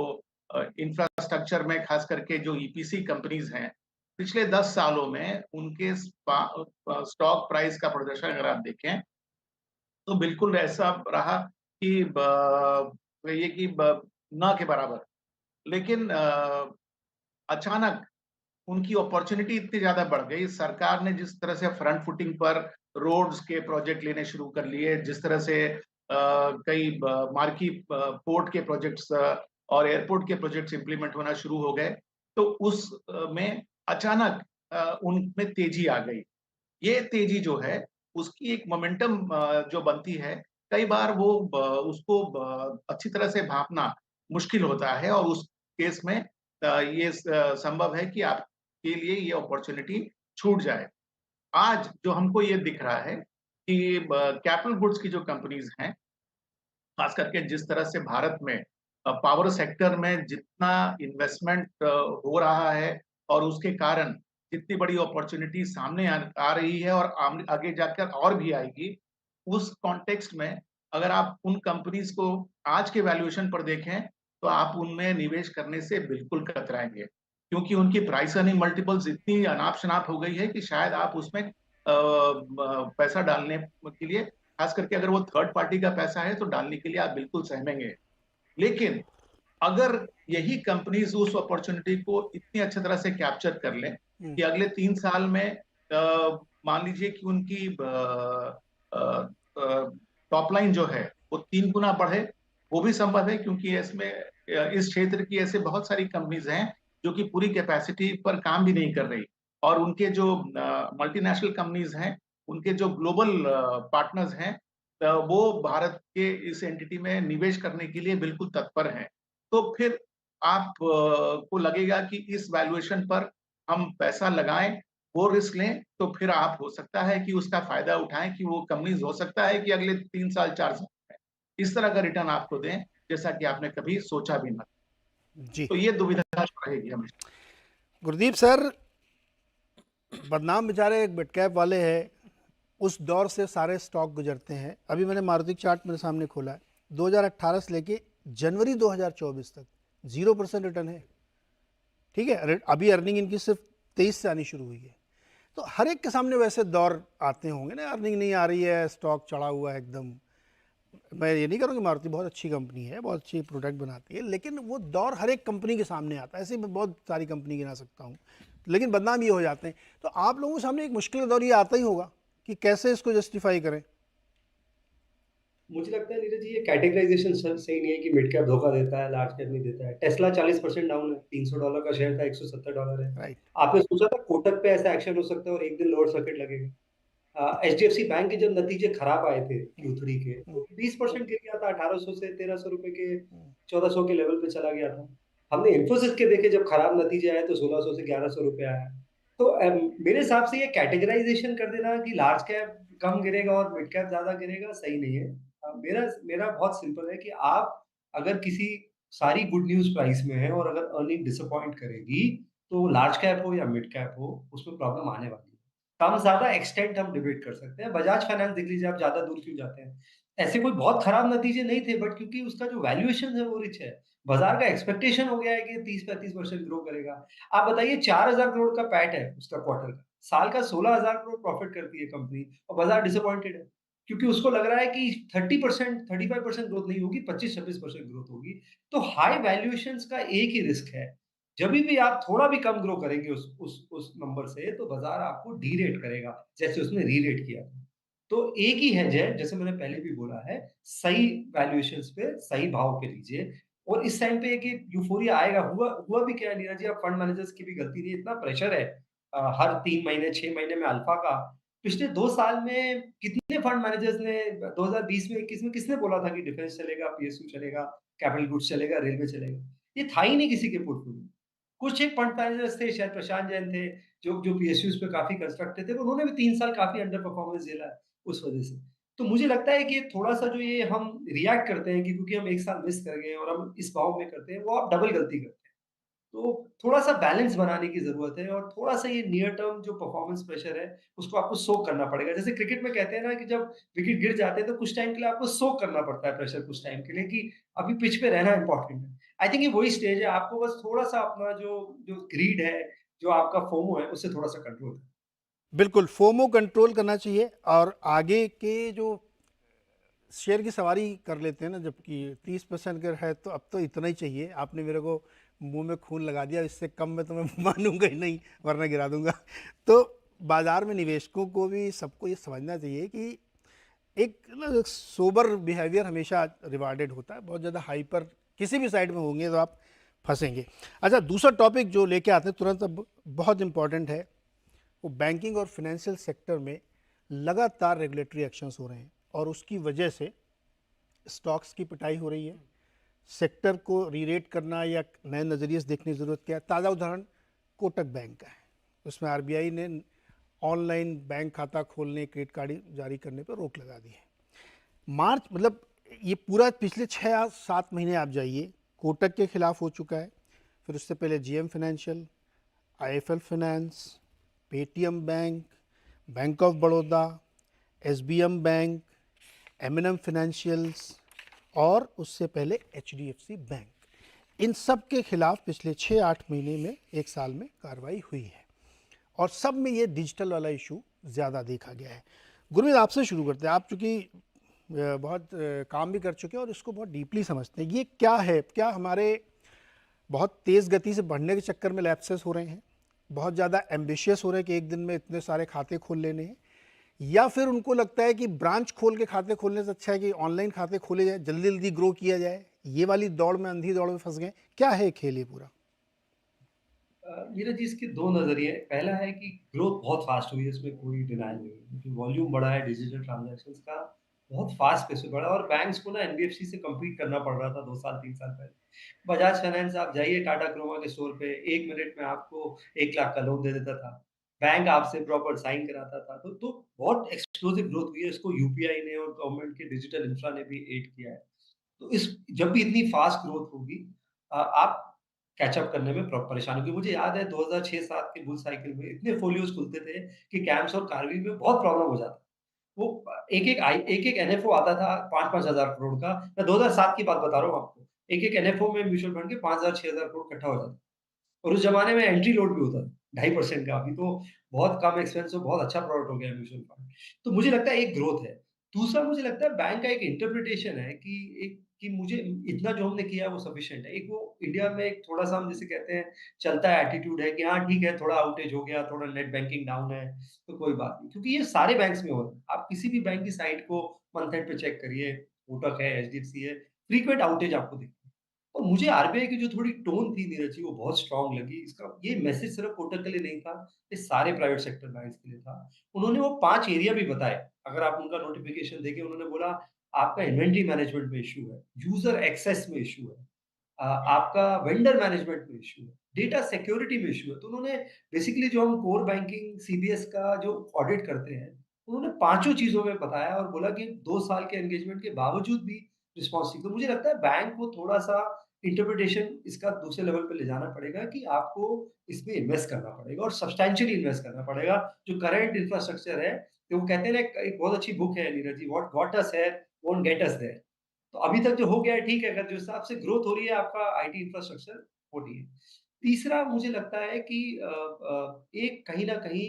इंफ्रास्ट्रक्चर में खास करके जो ईपीसी कंपनीज हैं, पिछले 10 सालों में उनके स्टॉक प्राइस का प्रदर्शन अगर आप देखें तो बिल्कुल ऐसा रहा कि ये कि ना के बराबर। लेकिन अचानक उनकी अपॉर्चुनिटी इतनी ज़्यादा बढ़ गई, सरकार ने जिस तरह से फ्रंट फुटिंग पर रोड्स के प्रोजेक्ट लेने शुरू कर लिए, जिस तरह से कई मार्की पोर्ट के प्रोजेक्ट्स और एयरपोर्ट के प्रोजेक्ट्स इम्प्लीमेंट होना शुरू हो गए, तो उस में अचानक उनमें तेजी आ गई। ये तेजी जो है, उसकी एक मोमेंटम जो बनती है, कई बार वो उसको अच्छी तरह से भांपना मुश्किल होता है और उस केस में ये संभव है कि आपके लिए ये अपॉर्चुनिटी छूट जाए। आज जो हमको ये दिख रहा है कि कैपिटल गुड्स की जो कंपनीज हैं, खास करके जिस तरह से भारत में पावर सेक्टर में जितना इन्वेस्टमेंट हो रहा है और उसके कारण जितनी बड़ी अपॉर्चुनिटी सामने आ रही है और आगे जाकर और भी आएगी, उस कॉन्टेक्स्ट में अगर आप उन कंपनीज को आज के वैल्यूएशन पर देखें, तो आप उनमें निवेश करने से बिल्कुल कतराएंगे, क्योंकि उनकी प्राइस अर्निंग मल्टीपल्स इतनी अनाप-शनाप हो गई है कि शायद आप उसमें पैसा डालने के लिए, खास करके अगर वो थर्ड पार्टी का पैसा है तो डालने के लिए आप बिल्कुल सहमेंगे। लेकिन अगर यही कंपनीज उस अपॉर्चुनिटी को इतनी अच्छी तरह से कैप्चर कर लें कि अगले 3 साल में मान लीजिए कि उनकी टॉप लाइन जो है वो 3 गुना बढ़े, वो भी संभव है, क्योंकि इसमें इस क्षेत्र की ऐसे बहुत सारी कंपनीज हैं जो कि पूरी कैपेसिटी पर काम भी नहीं कर रही, और उनके जो मल्टीनेशनल कंपनीज हैं, उनके जो ग्लोबल पार्टनर्स हैं, वो भारत के इस एंटिटी में निवेश करने के लिए बिल्कुल तत्पर हैं। तो फिर आप को लगेगा कि इस वैल्यूएशन पर हम पैसा लगाएं, वो रिस्क लें, तो फिर आप हो सकता है कि उसका फायदा उठाएं कि वो कंपनीज हो सकता है कि अगले 3 साल 4 साल में इस तरह का रिटर्न आपको दें, जैसा कि आपने कभी सोचा भी ना। जी तो ये दुविधा रहेगी हमेशा। गुरदीप सर, बदनाम बेचारे एक मिड कैप वाले हैं, उस दौर से सारे स्टॉक गुजरते हैं। अभी मैंने मारुति चार्ट मेरे सामने खोला है, 2018 से लेके जनवरी 2024 तक 0% रिटर्न है। ठीक है, अभी अर्निंग इनकी सिर्फ 23 से आनी शुरू हुई है। तो हर एक के सामने वैसे दौर आते होंगे ना, अर्निंग नहीं आ रही है, स्टॉक चढ़ा हुआ है एकदम। मैं ये नहीं करूँगी, मारुति बहुत अच्छी कंपनी है, बहुत अच्छी प्रोडक्ट बनाती है, लेकिन वो दौर हर एक कंपनी के सामने आता है। ऐसे मैं बहुत सारी कंपनी गिना सकता हूँ, लेकिन बदनाम ये हो जाते हैं। तो आप लोगों के सामने एक मुश्किल का दौर ये आता ही होगा कि कैसे इसको जस्टिफाई करें। मुझे लगता है नीरज जी, ये कैटेगराइजेशन सही नहीं है कि मिड कैप धोखा देता है, लार्ज कैप नहीं देता है। टेस्ला 40% डाउन है, $300 का शेयर था, $170 है। राइट। आपने सोचा था कोटक पे ऐसा एक्शन हो सकता है और एक दिन लोअर सर्किट लगेगा? एचडीएफसी बैंक के जब नतीजे खराब आए थे Q3 के, तो 20% गिर गया था, 1800 से 1300 रुपए के 1400 के लेवल पे चला गया था। हमने इन्फोसिस के देखे, जब खराब नतीजे आए तो 1600 से 1100 रुपए आया। तो मेरे हिसाब से ये कैटेगराइजेशन कर देना कि लार्ज कैप कम गिरेगा और मिड कैप ज्यादा गिरेगा, सही नहीं है। मेरा मेरा बहुत सिंपल है कि आप अगर किसी सारी गुड न्यूज प्राइस में है और अगर अर्निंग डिसअपॉइंट करेगी, तो लार्ज कैप हो या मिड कैप हो, उसमें प्रॉब्लम आने वाली है। कम ज़्यादा एक्सटेंट हम डिबेट कर सकते हैं। बजाज फाइनेंस देख लीजिए, आप ज़्यादा दूर क्यों जाते हैं? ऐसे कोई बहुत खराब नतीजे नहीं थे, बट क्योंकि उसका जो वैल्यूएशन है वो रिच है। बाज़ार का एक्सपेक्टेशन हो गया है कि 30-35% ग्रो करेगा। आप बताइए, 4000 करोड़ का पैट है उसका क्वार्टर का। साल का 16,000 करोड़ प्रॉफिट करती है कंपनी, और बाज़ार डिसअपॉइंटेड है। क्योंकि उसको लग रहा है कि 30%, 35% ग्रोथ नहीं होगी, 25-26% ग्रोथ होगी। तो हाई वैल्यूएशंस का एक ही रिस्क है, जभी भी आप थोड़ा भी कम ग्रो करेंगे उस नंबर से, तो बाजार आपको डीरेट करेगा, जैसे उसने रीरेट किया था। तो एक ही हेज है, जैसे मैंने पहले भी बोला है, सही वैल्यूएशंस पे सही भाव पे लीजिए। और इस टाइम पे एक यूफोरिया आएगा। हुआ भी क्या है नीरज जी, आप फंड मैनेजर्स की भी गलती नहीं है, इतना प्रेशर है हर 3 महीने 6 महीने में अल्फा का। पिछले 2 साल में कितने फंड मैनेजर्स ने 2020 में 21 में किसने बोला था कि डिफेंस चलेगा, पीएसयू चलेगा, कैपिटल गुड्स चलेगा, रेलवे चलेगा? ये था ही नहीं किसी के पोर्टफोलियो। कुछ एक फंड मैनेजर्स थे, शायद प्रशांत जैन थे, जो पीएसयूज़ पे काफ़ी कंस्ट्रक्टेड थे, उन्होंने भी 3 साल काफ़ी अंडर परफॉर्मेंस झेला है उस वजह से। तो मुझे लगता है कि थोड़ा-सा जो ये हम रिएक्ट करते हैं कि क्योंकि हम 1 साल मिस कर गए और हम इस भाव में करते हैं, वो आप डबल गलती करते हैं। तो थोड़ा-सा बैलेंस बनाने की ज़रूरत है, और थोड़ा-सा ये नियर टर्म जो परफॉर्मेंस प्रेशर है, उसको आपको सोक करना पड़ेगा। जैसे क्रिकेट में कहते हैं ना कि जब विकेट गिर जाते हैं, तो कुछ टाइम के लिए आपको सोक करना पड़ता है प्रेशर, कुछ टाइम के लिए, कि अभी पिच पे रहना इम्पोर्टेंट है। आई थिंक ये वही स्टेज है, आपको बस थोड़ा-सा अपना जो जो ग्रीड है, जो आपका फोमो है, उससे थोड़ा-सा कंट्रोल करना है। बिल्कुल, फोमो कंट्रोल करना चाहिए, और आगे के जो शेयर की सवारी कर लेते हैं ना, जबकि 30% अगर है तो अब तो इतना ही चाहिए। आपने मेरे को मुंह में खून लगा दिया, इससे कम में तो मैं मानूंगा ही नहीं, वरना गिरा दूंगा। तो बाजार में निवेशकों को भी सबको ये समझना चाहिए कि एक ना सोबर बिहेवियर हमेशा रिवार्डेड होता है। बहुत ज़्यादा हाइपर किसी भी साइड में होंगे तो आप फंसेंगे। अच्छा, दूसरा टॉपिक जो लेके आते हैं तुरंत, अब बहुत इंपॉर्टेंट है, वो बैंकिंग और फाइनेंशियल सेक्टर में लगातार रेगुलेटरी एक्शंस हो रहे हैं, और उसकी वजह से स्टॉक्स की पिटाई हो रही है, सेक्टर को रीरेट करना या नए नज़रिए से देखने की ज़रूरत क्या है? ताज़ा उदाहरण कोटक बैंक का है। उसमें आरबीआई ने ऑनलाइन बैंक खाता खोलने, क्रेडिट कार्ड जारी करने पर रोक लगा दी है। मार्च मतलब ये पूरा पिछले 6 या 7 महीने आप जाइए, कोटक के खिलाफ हो चुका है, फिर उससे पहले GM financial, IFL finance, Paytm bank, bank of Baroda, SBM bank, MNM financials और उससे पहले एचडीएफसी बैंक। इन सब के खिलाफ पिछले 6-8 महीने में, एक साल में कार्रवाई हुई है और सब में ये डिजिटल वाला इशू ज़्यादा देखा गया है। गुरमीत, आपसे शुरू करते हैं। आप चूँकि बहुत काम भी कर चुके हैं और इसको बहुत डीपली समझते हैं। ये क्या है? क्या हमारे बहुत तेज़ गति से बढ़ने के चक्कर में लैप्सेस हो रहे हैं, बहुत ज़्यादा एम्बिशियस हो रहे हैं कि एक दिन में इतने सारे खाते खोल लेने हैं, या फिर उनको लगता है कि ब्रांच खोल के खाते खोलने से अच्छा है कि ऑनलाइन खाते खोले जाए, जल्दी जल्दी ग्रो किया जाए? ये वाली दौड़ में, अंधी दौड़ में फंस गए? क्या है खेल ये पूरा? नीरज जी, इसके दो नज़रिए हैं। पहला है कि ग्रोथ बहुत फास्ट हुई है, इसमें कोई डिनायल नहीं है, क्योंकि वॉल्यूम बढ़ा है डिजिटल ट्रांजैक्शंस का, बहुत फास्ट पेस पे बढ़ा और बैंक्स को ना एनबीएफसी से कम्पीट करना पड़ रहा था 2 साल 3 साल पहले। बजाज फाइनेंस, आप जाइए टाटा क्रोमा के स्टोर पे, 1 मिनट में आपको 1 लाख का लोन दे देता था। बैंक आपसे प्रॉपर साइन कराता था। तो बहुत एक्सप्लोसिव ग्रोथ हुई है, इसको यूपीआई ने और गवर्नमेंट के डिजिटल इंफ्रा ने भी एड किया है। तो इस जब भी इतनी फास्ट ग्रोथ होगी, आप कैचअप करने में परेशान होंगे। मुझे याद है 2006-7 के बुल साइकिल में इतने फोलियोज खुलते थे कि कैम्स और कार्विल में बहुत प्रॉब्लम हो जाता। वो एक-एक एनएफओ आता था 5-5 हज़ार करोड़ का। मैं 2007 की बात बता रहा हूँ आपको। एक-एक एनएफओ में म्यूचुअल फंड के 5,000-6,000 करोड़ इकट्ठा हो जाता। और उस ज़माने में एंट्री लोड भी होता था, 2.5% का। अभी तो बहुत कम एक्सपेंस में बहुत अच्छा प्रोडक्ट हो गया है म्यूचुअल फंड। तो मुझे लगता है एक ग्रोथ है। दूसरा मुझे लगता है बैंक का एक इंटरप्रिटेशन है कि मुझे इतना जो हमने किया है वो सफिशिएंट है। एक वो इंडिया में एक थोड़ा-सा हम जिसे कहते हैं चलता है एटीट्यूड है कि हाँ, ठीक है, थोड़ा आउटेज हो गया, थोड़ा नेट बैंकिंग डाउन है, तो कोई बात नहीं। क्योंकि ये सारे बैंक्स में हो रहा है। आप किसी भी बैंक की साइट को मंथ एंड पे चेक करिए, कोटक है, एचडीएफसी है, फ्रीक्वेंट आउटेज आपको दिखेगा। और मुझे आरबीआई की जो थोड़ी टोन थी नीरज जी, वो बहुत स्ट्रॉन्ग लगी। इसका ये मैसेज सिर्फ कोटक के लिए नहीं था, ये सारे प्राइवेट सेक्टर बैंक्स के लिए था। उन्होंने वो 5 एरिया भी बताए। अगर आप उनका नोटिफिकेशन देखें, उन्होंने बोला आपका इन्वेंटरी मैनेजमेंट में इश्यू है, यूजर एक्सेस में इश्यू है, आपका वेंडर मैनेजमेंट में इश्यू है, डेटा सिक्योरिटी में इश्यू है। तो उन्होंने बेसिकली जो हम कोर बैंकिंग सीबीएस का जो ऑडिट करते हैं, उन्होंने पाँचों चीज़ों में बताया और बोला कि 2 साल के एंगेजमेंट के बावजूद भी रिस्पॉन्स ठीक। तो मुझे लगता है बैंक को थोड़ा-सा इंटरप्रिटेशन इसका दूसरे लेवल पे ले जाना पड़ेगा कि आपको इसमें इन्वेस्ट करना पड़ेगा और सब्सटैंशियली इन्वेस्ट करना पड़ेगा। जो करंट इंफ्रास्ट्रक्चर है, तो वो कहते हैं ना, एक बहुत अच्छी बुक है Neeraj ji, what got us here won't get us there. तो अभी तक जो हो गया है ठीक है, अगर जो हिसाब से ग्रोथ हो रही है आपका आईटी इंफ्रास्ट्रक्चर हो रही है। तीसरा मुझे लगता है कि एक कहीं न कहीं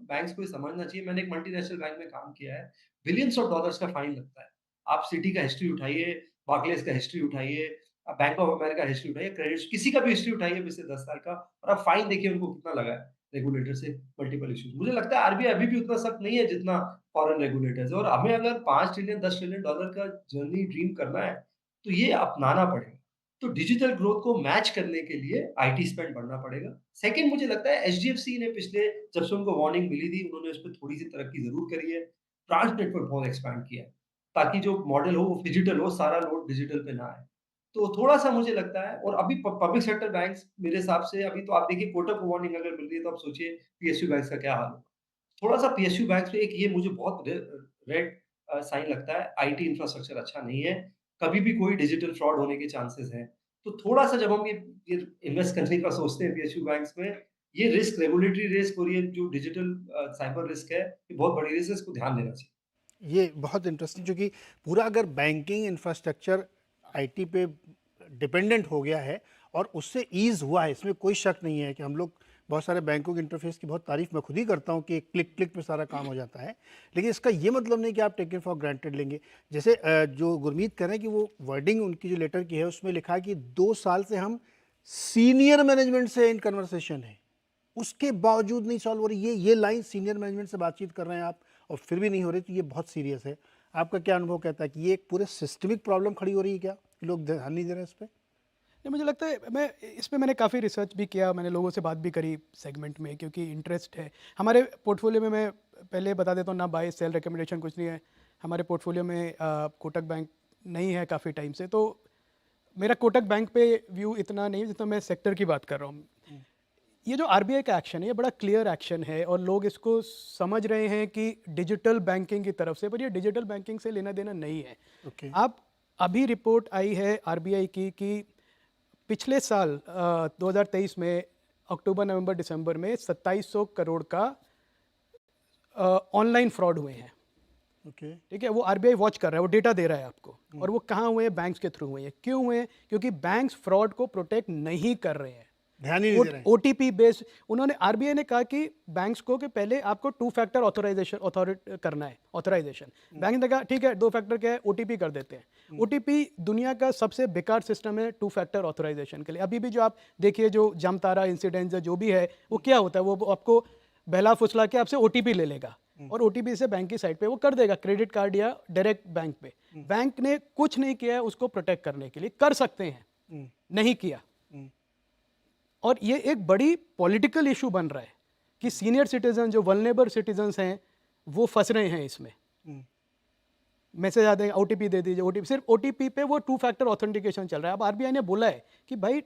बैंक्स को ये समझना चाहिए। मैंने एक मल्टीनेशनल बैंक में काम किया है, बिलियंस ऑफ डॉलर्स का फाइन लगता है। आप सिटी का हिस्ट्री उठाइए, बार्कलेज का हिस्ट्री उठाइए, बैंक ऑफ अमेरिका हिस्ट्री उठाइए, क्रेडिट किसी का भी हिस्ट्री उठाइए पिछले 10 साल का, और आप फाइन देखिए उनको कितना लगा है रेगुलेटर से मल्टीपल इश्यूज। मुझे लगता है आरबीआई अभी भी उतना सख्त नहीं है जितना फॉरेन रेगुलेटर्स है, और हमें अगर 5 ट्रिलियन 10 ट्रिलियन डॉलर का जर्नी ड्रीम करना है, तो ये अपनाना पड़ेगा। तो डिजिटल ग्रोथ को मैच करने के लिए आईटी स्पेंड बढ़ना पड़ेगा। सेकंड, मुझे लगता है एचडीएफसी ने पिछले, जब से उनको वार्निंग मिली थी, उन्होंने उस पे थोड़ी-सी तरक्की ज़रूर करी है। ब्रांच नेटवर्क बहुत एक्सपैंड किया है, ताकि जो मॉडल हो वो डिजिटल हो, सारा लोड डिजिटल पे ना आए। तो थोड़ा-सा मुझे लगता है, और अभी पब्लिक सेक्टर बैंक्स मेरे हिसाब से, अभी तो आप देखिए कोटक को वार्निंग अगर मिल रही है, तो आप सोचिए पीएसयू बैंक्स का क्या हाल होगा। थोड़ा-सा पीएसयू बैंक्स पे एक ये मुझे बहुत रेड साइन लगता है, आईटी इंफ्रास्ट्रक्चर अच्छा नहीं है, कभी भी कोई डिजिटल फ्रॉड होने के चांसेस हैं। तो थोड़ा-सा जब हम ये इन्वेस्ट करने का सोचते हैं पीएसयू बैंक्स में, ये रिस्क रेगुलेटरी रिस्क और ये जो डिजिटल साइबर रिस्क है, ये बहुत बड़ी रिस्क है, इसको ध्यान देना चाहिए। ये बहुत इंटरेस्टिंग, क्योंकि पूरा अगर बैंकिंग इंफ्रास्ट्रक्चर आईटी पे डिपेंडेंट हो गया है और उससे ईज़ हुआ है, इसमें कोई शक नहीं है कि हम लोग बहुत सारे बैंकों के इंटरफेस की बहुत तारीफ मैं खुद ही करता हूँ कि क्लिक क्लिक में सारा काम हो जाता है। लेकिन इसका ये मतलब नहीं कि आप टेकन फॉर ग्रांटेड लेंगे। जैसे जो गुरमीत कह रहे हैं कि वो वर्डिंग उनकी जो लेटर की है उसमें लिखा है कि 2 साल से हम सीनियर मैनेजमेंट से इन कन्वर्सेशन है, उसके बावजूद नहीं सॉल्व हो रही। ये लाइन सीनियर मैनेजमेंट से बातचीत कर रहे हैं आप और फिर भी नहीं हो रही, तो ये बहुत सीरियस है। आपका क्या अनुभव कहता है कि ये एक पूरे सिस्टमिक प्रॉब्लम खड़ी हो रही है क्या, कि लोग ध्यान नहीं दे रहे हैं इस पर? नहीं, मुझे लगता है, मैं इस पे मैंने काफ़ी रिसर्च भी किया, मैंने लोगों से बात भी करी सेगमेंट में, क्योंकि इंटरेस्ट है हमारे पोर्टफोलियो में। मैं पहले बता देता हूँ, ना बाय सेल रिकमेंडेशन कुछ नहीं है हमारे पोर्टफोलियो में। कोटक बैंक नहीं है काफ़ी टाइम से, तो मेरा कोटक बैंक पे व्यू इतना नहीं जितना मैं सेक्टर की बात कर रहा हूँ। ये जो आरबीआई का एक्शन है ये बड़ा क्लियर एक्शन है और लोग इसको समझ रहे हैं कि डिजिटल बैंकिंग की तरफ से, पर ये डिजिटल बैंकिंग से लेना देना नहीं है। ओके। आप अभी रिपोर्ट आई है आरबीआई की कि पिछले साल 2023 में अक्टूबर नवंबर दिसंबर में 2700 करोड़ का ऑनलाइन फ्रॉड हुए हैं। ओके। ठीक है, वो आरबीआई वॉच कर रहा है, वो डेटा दे रहा है आपको। और वो कहाँ हुए हैं? बैंक्स के थ्रू हुए हैं। क्यों हुए हैं? क्योंकि बैंक्स फ्रॉड को प्रोटेक्ट नहीं कर रहे हैं, ध्यान ही नहीं दे रहे हैं। OTP based. उन्होंने आरबीआई ने कहा कि बैंक्स को कि पहले आपको 2 फैक्टर ऑथराइजेशन करना है, ऑथराइजेशन। बैंक ने कहा ठीक है, 2 फैक्टर क्या है, ओटीपी कर देते हैं। ओटीपी दुनिया का सबसे बेकार सिस्टम है 2 फैक्टर ऑथराइजेशन के लिए। अभी भी जो आप देखिए जो जामतारा इंसिडेंट जो भी है वो क्या होता है, वो आपको बहला फुसला के आपसे ओटीपी ले लेगा और ओटीपी से बैंक की साइट पे वो कर देगा, क्रेडिट कार्ड या डायरेक्ट बैंक पे। बैंक ने कुछ नहीं किया है उसको प्रोटेक्ट करने के लिए। कर सकते हैं, नहीं किया। और ये एक बड़ी पॉलिटिकल इशू बन रहा है कि सीनियर सिटीजन जो वल्नरेबल सिटीजन्स हैं वो फंस रहे हैं इसमें। मैसेज आते हैं ओटीपी दे दीजिए, ओटीपी, सिर्फ ओटीपी पे वो 2 फैक्टर ऑथेंटिकेशन चल रहा है। अब आरबीआई ने बोला है कि भाई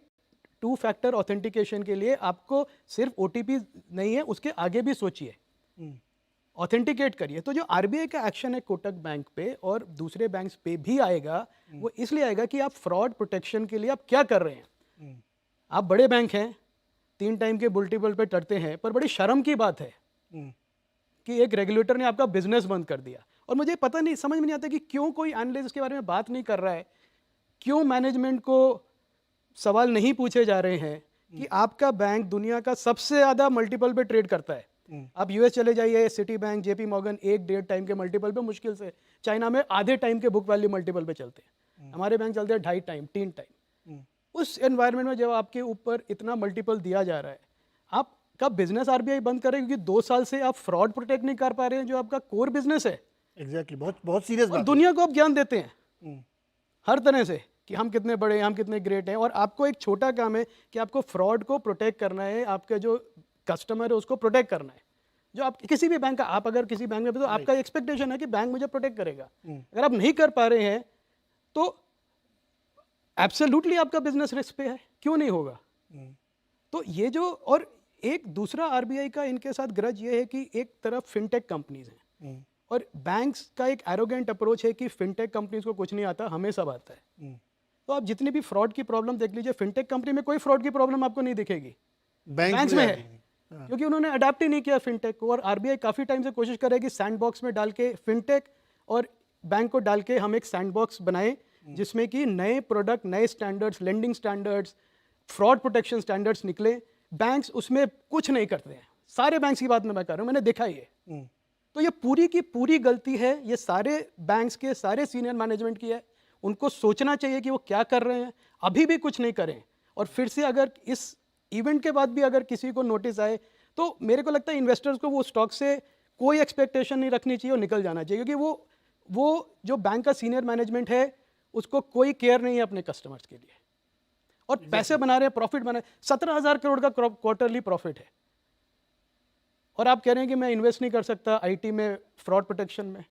2 फैक्टर ऑथेंटिकेशन के लिए आपको सिर्फ ओटीपी नहीं है, उसके आगे भी सोचिए, ऑथेंटिकेट करिए। तो जो आरबीआई का एक्शन है कोटक बैंक पे और दूसरे बैंक्स पे भी आएगा, वो इसलिए आएगा कि आप फ्रॉड प्रोटेक्शन के लिए आप क्या कर रहे हैं। आप बड़े बैंक हैं, 3 टाइम के बुलटिबल पे टरते हैं, पर बड़ी शर्म की बात है कि एक रेगुलेटर ने आपका बिजनेस बंद कर दिया। और मुझे पता नहीं, समझ में नहीं आता कि क्यों कोई एनालिस्ट इसके बारे में बात नहीं कर रहा है, क्यों मैनेजमेंट को सवाल नहीं पूछे जा रहे हैं कि आपका बैंक दुनिया का सबसे ज़्यादा मल्टीपल पे ट्रेड करता है। आप यूएस चले जाइए, city bank, JP Morgan 1-1.5 time के मल्टीपल पे मुश्किल से, चाइना में आधे टाइम के बुक वैल्यू मल्टीपल पे चलते हैं, हमारे बैंक चलते हैं 2.5 टाइम, 3 टाइम। उस एनवायरनमेंट में जब आपके ऊपर इतना मल्टीपल दिया जा रहा है, आप कब बिजनेस आरबीआई बंद करें? क्योंकि 2 साल से आप फ्रॉड प्रोटेक्ट नहीं कर पा रहे हैं जो आपका कोर बिजनेस है। एग्जैक्टली, बहुत बहुत सीरियस और बात दुनिया को आप ज्ञान देते हैं हर तरह से कि हम कितने बड़े हैं, हम कितने ग्रेट हैं, और आपको एक छोटा काम है कि आपको फ्रॉड को प्रोटेक्ट करना है, आपके जो कस्टमर है उसको प्रोटेक्ट करना है। जो आप किसी भी बैंक का, आप अगर किसी बैंक में, तो आपका एक्सपेक्टेशन है कि बैंक मुझे प्रोटेक्ट करेगा। अगर आप नहीं कर पा रहे हैं तो एब्सोल्युटली आपका बिजनेस रिस्क पे है, क्यों नहीं होगा। तो ये जो, और एक दूसरा आरबीआई का इनके साथ ग्रज ये है कि एक तरफ फिनटेक कंपनीज हैं और बैंक्स का एक एरोगेंट अप्रोच है कि फिनटेक कंपनीज को कुछ नहीं आता, हमें सब आता है। तो आप जितनी भी फ्रॉड की प्रॉब्लम देख लीजिए, फिनटेक कंपनी में कोई फ्रॉड की प्रॉब्लम आपको नहीं दिखेगी, बैंक्स में है, क्योंकि उन्होंने अडाप्ट ही नहीं किया फिनटेक को। और आरबीआई काफ़ी टाइम से कोशिश कर रहा है कि सैंडबॉक्स में डाल के फिनटेक और बैंक को डाल के हम एक सैंडबॉक्स बनाएं जिसमें कि नए प्रोडक्ट, नए standards, lending standards, fraud protection standards निकले। बैंक्स उसमें कुछ नहीं करते हैं, सारे बैंक्स की बात मैं कर रहा हूँ, मैंने देखा ये। तो ये पूरी की पूरी गलती है ये सारे बैंक्स के, सारे सीनियर मैनेजमेंट की है। उनको सोचना चाहिए कि वो क्या कर रहे हैं, अभी भी कुछ नहीं करें। और फिर से अगर इस इवेंट के बाद भी अगर किसी को नोटिस आए तो मेरे को लगता है इन्वेस्टर्स को वो स्टॉक से कोई एक्सपेक्टेशन नहीं रखनी चाहिए और निकल जाना चाहिए, क्योंकि वो जो बैंक का सीनियर मैनेजमेंट है उसको कोई केयर नहीं है अपने कस्टमर्स के लिए, और पैसे बना रहे हैं, प्रॉफिट बना रहे हैं। 17,000 करोड़ का क्वार्टरली प्रॉफिट है, और आप कह रहे हैं कि मैं इन्वेस्ट नहीं कर सकता आईटी में, फ्रॉड प्रोटेक्शन में।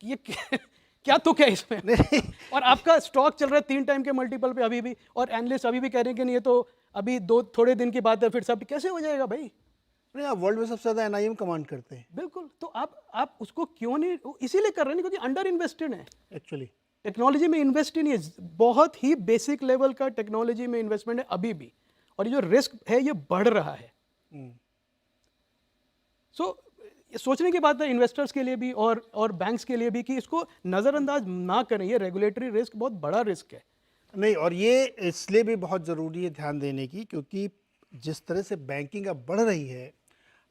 ये क्या तुक है इसमें? और आपका स्टॉक चल रहा है 3 टाइम के मल्टीपल पे अभी भी, और एनालिस्ट अभी भी कह रहे हैं कि नहीं ये तो अभी थोड़े दिन की बात है, फिर सब कैसे हो जाएगा भाई? नहीं, आप वर्ल्ड में सबसे ज़्यादा एनआईएम कमांड करते हैं बिल्कुल। तो आप उसको क्यों नहीं, इसीलिए कर रहे हैं क्योंकि अंडर इन्वेस्टेड है, एक्चुअली। टेक्नोलॉजी में इन्वेस्ट ही नहीं है। बहुत ही बेसिक लेवल का टेक्नोलॉजी में इन्वेस्टमेंट है अभी भी, और ये जो रिस्क है ये बढ़ रहा है। सो सोचने की बात है इन्वेस्टर्स के लिए भी और बैंक्स के लिए भी कि इसको नज़रअंदाज ना करें। ये रेगुलेटरी रिस्क बहुत बड़ा रिस्क है। नहीं, और ये इसलिए भी बहुत ज़रूरी है ध्यान देने की, क्योंकि जिस तरह से बैंकिंग अब बढ़ रही है,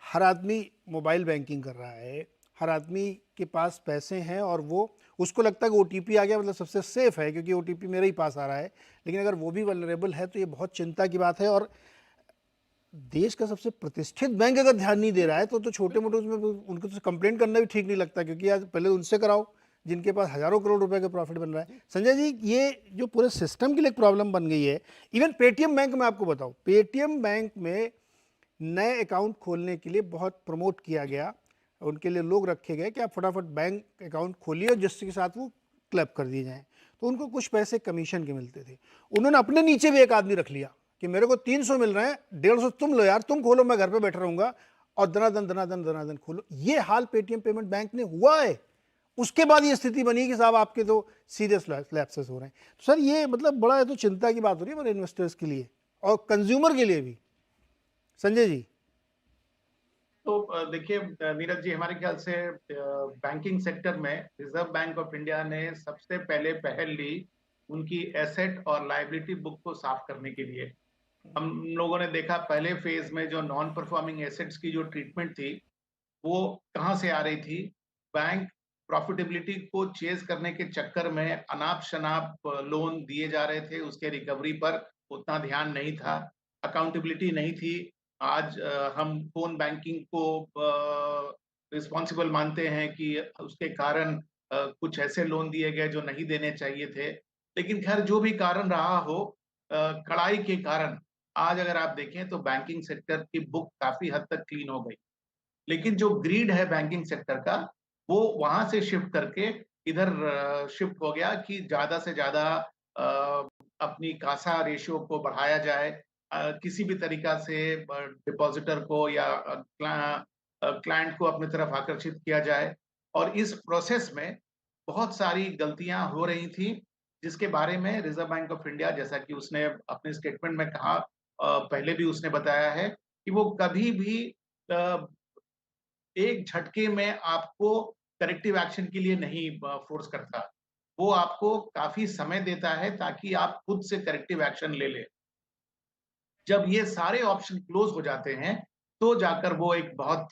हर आदमी मोबाइल बैंकिंग कर रहा है, हर आदमी के पास पैसे हैं और वो उसको लगता है कि ओटीपी आ गया मतलब सबसे सेफ़ है क्योंकि ओटीपी मेरे ही पास आ रहा है। लेकिन अगर वो भी वल्नरेबल है तो ये बहुत चिंता की बात है। और देश का सबसे प्रतिष्ठित बैंक अगर ध्यान नहीं दे रहा है तो छोटे मोटे उसमें उनको तो कंप्लेंट करना भी ठीक नहीं लगता, क्योंकि आज पहले उनसे कराओ जिनके पास हज़ारों करोड़ रुपए का प्रॉफिट बन रहा है। संजय जी, ये जो पूरे सिस्टम के लिए एक प्रॉब्लम बन गई है। इवन पेटीएम बैंक में आपको बताऊं, पेटीएम बैंक में नए अकाउंट खोलने के लिए बहुत प्रमोट किया गया, उनके लिए लोग रखे गए कि आप फटाफट बैंक अकाउंट खोलिए और जिसके साथ वो क्लब कर दिए जाएँ। तो उनको कुछ पैसे कमीशन के मिलते थे। उन्होंने अपने नीचे भी एक आदमी रख लिया कि मेरे को 300 मिल रहे हैं, 150 तुम लो यार, तुम खोलो, मैं घर पे बैठा रहूंगा, और दनादन खोलो। ये हाल पेटीएम पेमेंट बैंक ने हुआ है। उसके बाद ये स्थिति बनी कि साहब आपके तो सीरियस लैप्सेस हो रहे हैं। तो सर ये मतलब बड़ा है, तो चिंता की बात हो रही है हमारे इन्वेस्टर्स के लिए और कंज्यूमर के लिए भी। संजय जी। तो देखिए नीरज जी, हमारे ख्याल से बैंकिंग सेक्टर में रिजर्व बैंक ऑफ इंडिया ने सबसे पहले पहल ली उनकी एसेट और लायबिलिटी बुक को साफ करने के लिए। हम लोगों ने देखा पहले फेज में जो नॉन परफॉर्मिंग एसेट्स की जो ट्रीटमेंट थी वो कहाँ से आ रही थी। बैंक प्रॉफिटेबिलिटी को चेज करने के चक्कर में अनाप शनाप लोन दिए जा रहे थे, उसके रिकवरी पर उतना ध्यान नहीं था, अकाउंटेबिलिटी नहीं थी। आज हम फोन बैंकिंग को रिस्पॉन्सिबल मानते हैं कि उसके कारण कुछ ऐसे लोन दिए गए जो नहीं देने चाहिए थे। लेकिन खैर जो भी कारण रहा हो, कड़ाई के कारण आज अगर आप देखें तो बैंकिंग सेक्टर की बुक काफी हद तक क्लीन हो गई। लेकिन जो ग्रीड है बैंकिंग सेक्टर का, वो वहां से शिफ्ट करके इधर शिफ्ट हो गया कि ज्यादा से ज्यादा अपनी कासा रेशियो को बढ़ाया जाए, किसी भी तरीका से डिपॉजिटर को या क्लाइंट को अपनी तरफ आकर्षित किया जाए। और इस प्रोसेस में बहुत सारी गलतियां हो रही थी, जिसके बारे में रिजर्व बैंक ऑफ इंडिया, जैसा कि उसने अपने स्टेटमेंट में कहा, पहले भी उसने बताया है कि वो कभी भी एक झटके में आपको करेक्टिव एक्शन के लिए नहीं फोर्स करता। वो आपको काफी समय देता है ताकि आप खुद से करेक्टिव एक्शन ले लें। जब ये सारे ऑप्शन क्लोज हो जाते हैं तो जाकर वो एक बहुत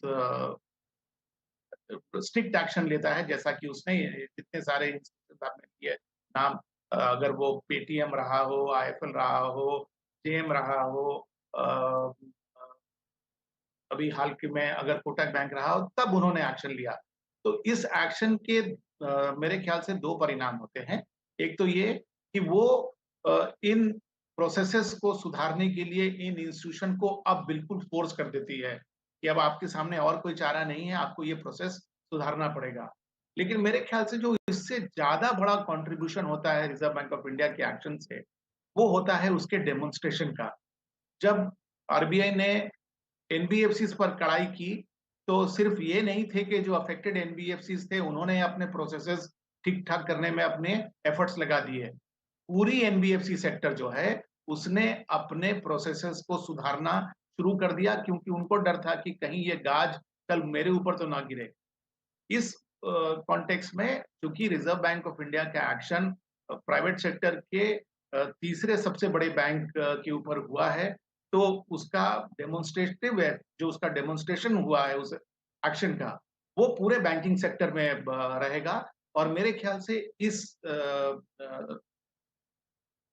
स्ट्रिक्ट एक्शन लेता है, जैसा कि उसने जितने सारे इंस्टीट्यूट आपने दिए नाम, अगर वो पेटीएम रहा हो, आईएफएल रहा हो, जेम रहा हो, अभी हाल के में अगर कोटक बैंक रहा हो, तब उन्होंने एक्शन लिया। तो इस एक्शन के मेरे ख्याल से दो परिणाम होते हैं। एक तो ये कि वो इन प्रोसेसेस को सुधारने के लिए इन इंस्टीट्यूशन को अब बिल्कुल फोर्स कर देती है कि अब आपके सामने और कोई चारा नहीं है, आपको ये प्रोसेस सुधारना पड़ेगा। लेकिन मेरे ख्याल से जो इससे ज्यादा बड़ा कंट्रीब्यूशन होता है रिजर्व बैंक ऑफ इंडिया के एक्शन से, वो होता है उसके डेमोन्स्ट्रेशन का। जब आरबीआई ने एनबीएफसीज पर कड़ाई की, तो सिर्फ ये नहीं थे कि जो अफेक्टेड एनबीएफसीज थे उन्होंने अपने प्रोसेसेस ठीक ठाक करने में अपने एफर्ट्स लगा दिए। पूरी एनबीएफसी सेक्टर जो है उसने अपने प्रोसेसेस को सुधारना शुरू कर दिया, क्योंकि उनको डर था कि कहीं ये गाज कल मेरे ऊपर तो ना गिरे। इस कॉन्टेक्स्ट में चूंकि रिजर्व बैंक ऑफ इंडिया का एक्शन प्राइवेट सेक्टर के तीसरे सबसे बड़े बैंक के ऊपर हुआ है, तो उसका डेमोन्स्ट्रेटिव है, जो उसका डेमोन्स्ट्रेशन हुआ है उस एक्शन का, वो पूरे बैंकिंग सेक्टर में रहेगा। और मेरे ख्याल से इस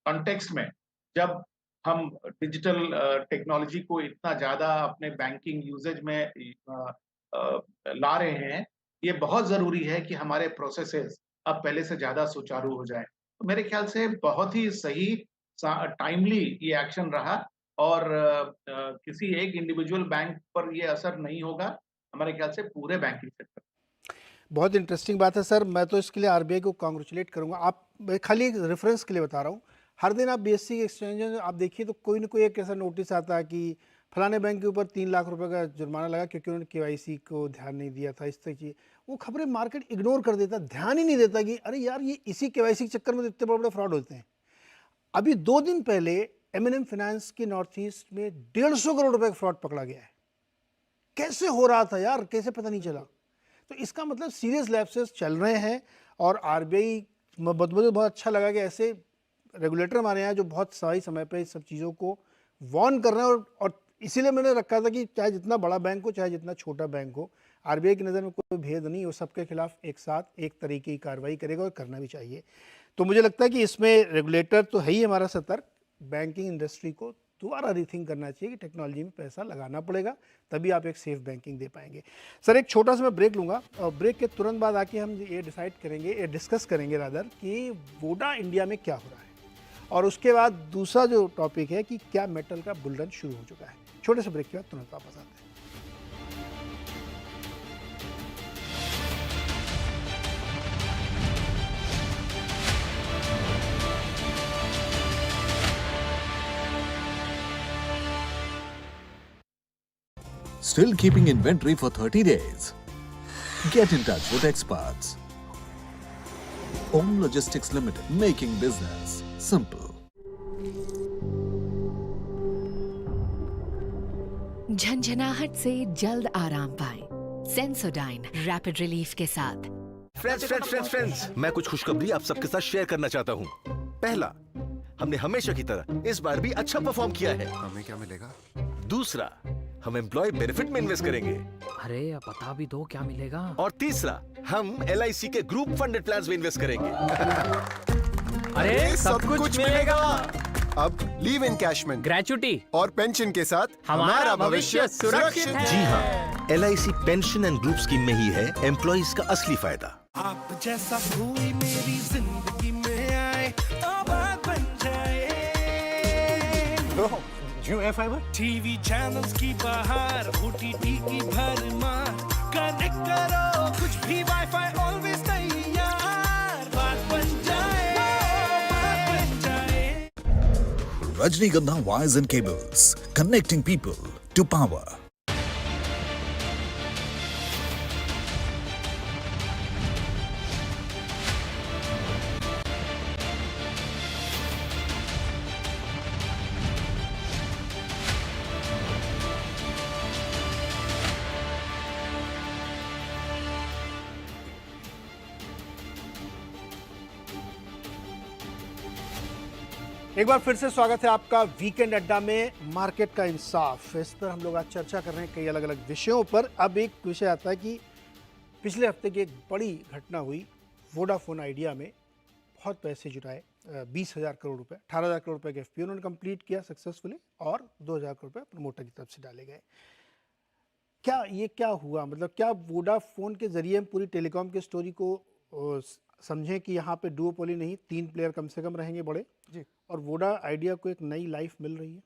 कॉन्टेक्स्ट में जब हम डिजिटल टेक्नोलॉजी को इतना ज्यादा अपने बैंकिंग यूजेज में ला रहे हैं, ये बहुत जरूरी है कि हमारे प्रोसेसेस अब पहले से ज्यादा सुचारू हो जाए। तो मेरे ख्याल से बहुत ही सही टाइमली ये एक्शन रहा, और किसी एक इंडिविजुअल बैंक पर ये असर नहीं होगा, हमारे ख्याल से पूरे बैंकिंग सेक्टर। बहुत इंटरेस्टिंग बात है सर, मैं तो इसके लिए आरबीआई को कांग्रेचुलेट करूंगा। आप, मैं खाली एक रेफरेंस के लिए बता रहा हूँ, हर दिन आप बीएससी एक्सचेंज आप देखिए तो कोई ना कोई एक ऐसा नोटिस आता है कि फलाने बैंक के ऊपर 3 लाख रुपए का जुर्माना लगा क्योंकि उन्होंने केवाईसी को ध्यान नहीं दिया था। इस तरह की वो खबरें मार्केट इग्नोर कर देता, ध्यान ही नहीं देता कि अरे यार ये इसी केवाईसी के चक्कर में तो इतने बड़े बड़े फ्रॉड होते हैं। अभी 2 दिन पहले एमएनएम फाइनेंस के नॉर्थ ईस्ट में 150 करोड़ रुपए का फ्रॉड पकड़ा गया है। कैसे हो रहा था यार, कैसे पता नहीं चला? तो इसका मतलब सीरियस लैप्सेस चल रहे हैं, और आरबीआई बहुत अच्छा लगा कि ऐसे रेगुलेटर हमारे यहाँ जो बहुत सही समय पे इस सब चीज़ों को वार्न कर रहे हैं। और इसीलिए मैंने रखा था कि चाहे जितना बड़ा बैंक हो चाहे जितना छोटा बैंक हो, आरबीआई की नज़र में कोई भेद नहीं, वो सबके खिलाफ एक साथ एक तरीके की कार्रवाई करेगा, और करना भी चाहिए। तो मुझे लगता है कि इसमें रेगुलेटर तो है ही हमारा सतर्क, बैंकिंग इंडस्ट्री को दोबारा रीथिंक करना चाहिए कि टेक्नोलॉजी में पैसा लगाना पड़ेगा, तभी आप एक सेफ बैंकिंग दे पाएंगे। सर एक छोटा सा मैं ब्रेक लूँगा, और ब्रेक के तुरंत बाद आके हम ये डिसाइड करेंगे, ये डिस्कस करेंगे रादर कि वोडा इंडिया में क्या हो रहा है, और उसके बाद दूसरा जो टॉपिक है कि क्या मेटल का बुल रन शुरू हो चुका है। छोटे से ब्रेक के बाद तुरंत वापस आते हैं। Still keeping inventory for 30 days? Get in touch with experts. Om Logistics Limited, making business simple. झंझनाहट से जल्द आराम पाएं। सेंसोडाइन रैपिड रिलीफ के साथ। फ्रेंड्स, मैं कुछ खुशखबरी आप सबके साथ शेयर करना चाहता हूँ। पहला, हमने हमेशा की तरह इस बार भी अच्छा परफॉर्म किया है। हमें क्या मिलेगा? दूसरा, हम एम्प्लॉय बेनिफिट में इन्वेस्ट करेंगे। अरे अब बता भी दो क्या मिलेगा। और तीसरा, हम LIC के ग्रुप फंडेड प्लान्स में इन्वेस्ट करेंगे। अरे सब कुछ मिलेगा। अब लीव एनकैशमेंट, ग्रेचुटी और पेंशन के साथ हमारा भविष्य सुरक्षित है। जी हाँ, LIC pension and group scheme में ही है एम्प्लॉइज का असली फायदा। आप जैसा कोई मेरी जिंदगी में आए तो बात बन जाए। जियो एयर फाइबर, टीवी चैनल्स की बहार, OTT की भरमार, कनेक्ट करो कुछ भी, वाईफाई ऑलवेज तैयार। बात बन जाए, बात बन जाए। Rajnigandha Wires and Cables, connecting people to power. एक बार फिर से स्वागत है आपका वीकेंड अड्डा में। मार्केट का इंसाफ, इस पर हम लोग आज चर्चा कर रहे हैं कई अलग अलग विषयों पर। अब एक विषय आता है कि पिछले हफ्ते की एक बड़ी घटना हुई। वोडाफोन आइडिया में बहुत पैसे जुटाए, 20,000 करोड़ रुपए, 18,000 करोड़ रुपए के FPO उन्होंने कंप्लीट किया सक्सेसफुली और 2,000 करोड़ रुपए प्रमोटर की तरफ से डाले गए। क्या हुआ, मतलब क्या वोडाफोन के जरिए हम पूरी टेलीकॉम की स्टोरी को समझें कि यहाँ पे डुओपोली नहीं, 3 प्लेयर कम से कम रहेंगे बड़े जी। और वोडा आइडिया को एक नई लाइफ मिल रही है?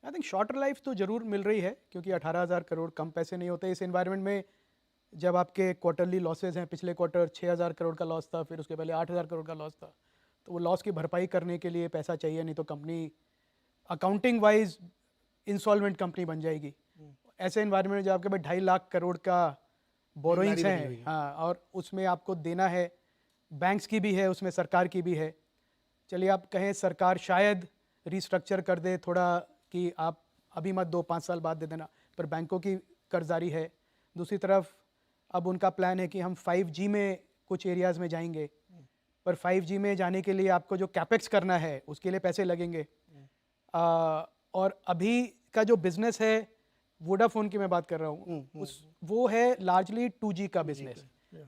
आई थिंक शॉर्टर लाइफ तो ज़रूर मिल रही है, क्योंकि 18,000 करोड़ कम पैसे नहीं होते इस एनवायरनमेंट में। जब आपके क्वार्टरली लॉसेज हैं, पिछले क्वार्टर 6,000 करोड़ का लॉस था, फिर उसके पहले 8,000 करोड़ का लॉस था, तो वो लॉस की भरपाई करने के लिए पैसा चाहिए, नहीं तो company accounting wise insolvent company बन जाएगी। ऐसे एनवायरनमेंट में जब आपके पास 2.5 लाख करोड़ का बोरोइंग्स हैं, हाँ, और उसमें आपको देना है, बैंक्स की भी है, उसमें सरकार की भी है। चलिए आप कहें सरकार शायद रिस्ट्रक्चर कर दे थोड़ा कि आप अभी मत दो, 5 साल बाद दे देना, पर बैंकों की कर्जदारी है। दूसरी तरफ अब उनका प्लान है कि हम 5G में कुछ एरियाज़ में जाएंगे, पर 5G में जाने के लिए आपको जो कैपेक्स करना है उसके लिए पैसे लगेंगे। और अभी का जो बिज़नेस है, वोडाफोन की मैं बात कर रहा हूँ, वो है लार्जली 2G का बिजनेस।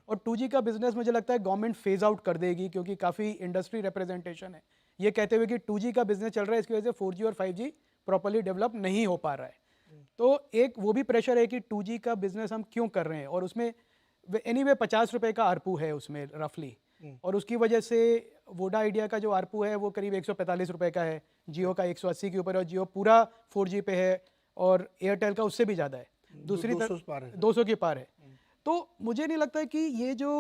और 2G का बिजनेस मुझे लगता है गवर्नमेंट फेज आउट कर देगी, क्योंकि काफ़ी इंडस्ट्री रिप्रेजेंटेशन है ये कहते हुए कि 2G का बिजनेस चल रहा है, इसकी वजह से 4G और 5G प्रॉपर्ली डेवलप नहीं हो पा रहा है। तो एक वो भी प्रेशर है कि 2G का बिजनेस हम क्यों कर रहे हैं, और उसमें एनीवे 50 रुपये का आरपू है उसमें रफली, और उसकी वजह से वोडा आइडिया का जो आरपू है वो करीब 145 रुपये का है, जियो का 180 के ऊपर, और जियो पूरा 4G पे है, और एयरटेल का उससे भी ज़्यादा है, दूसरी तरफ 200 के पार है। तो मुझे नहीं लगता कि ये जो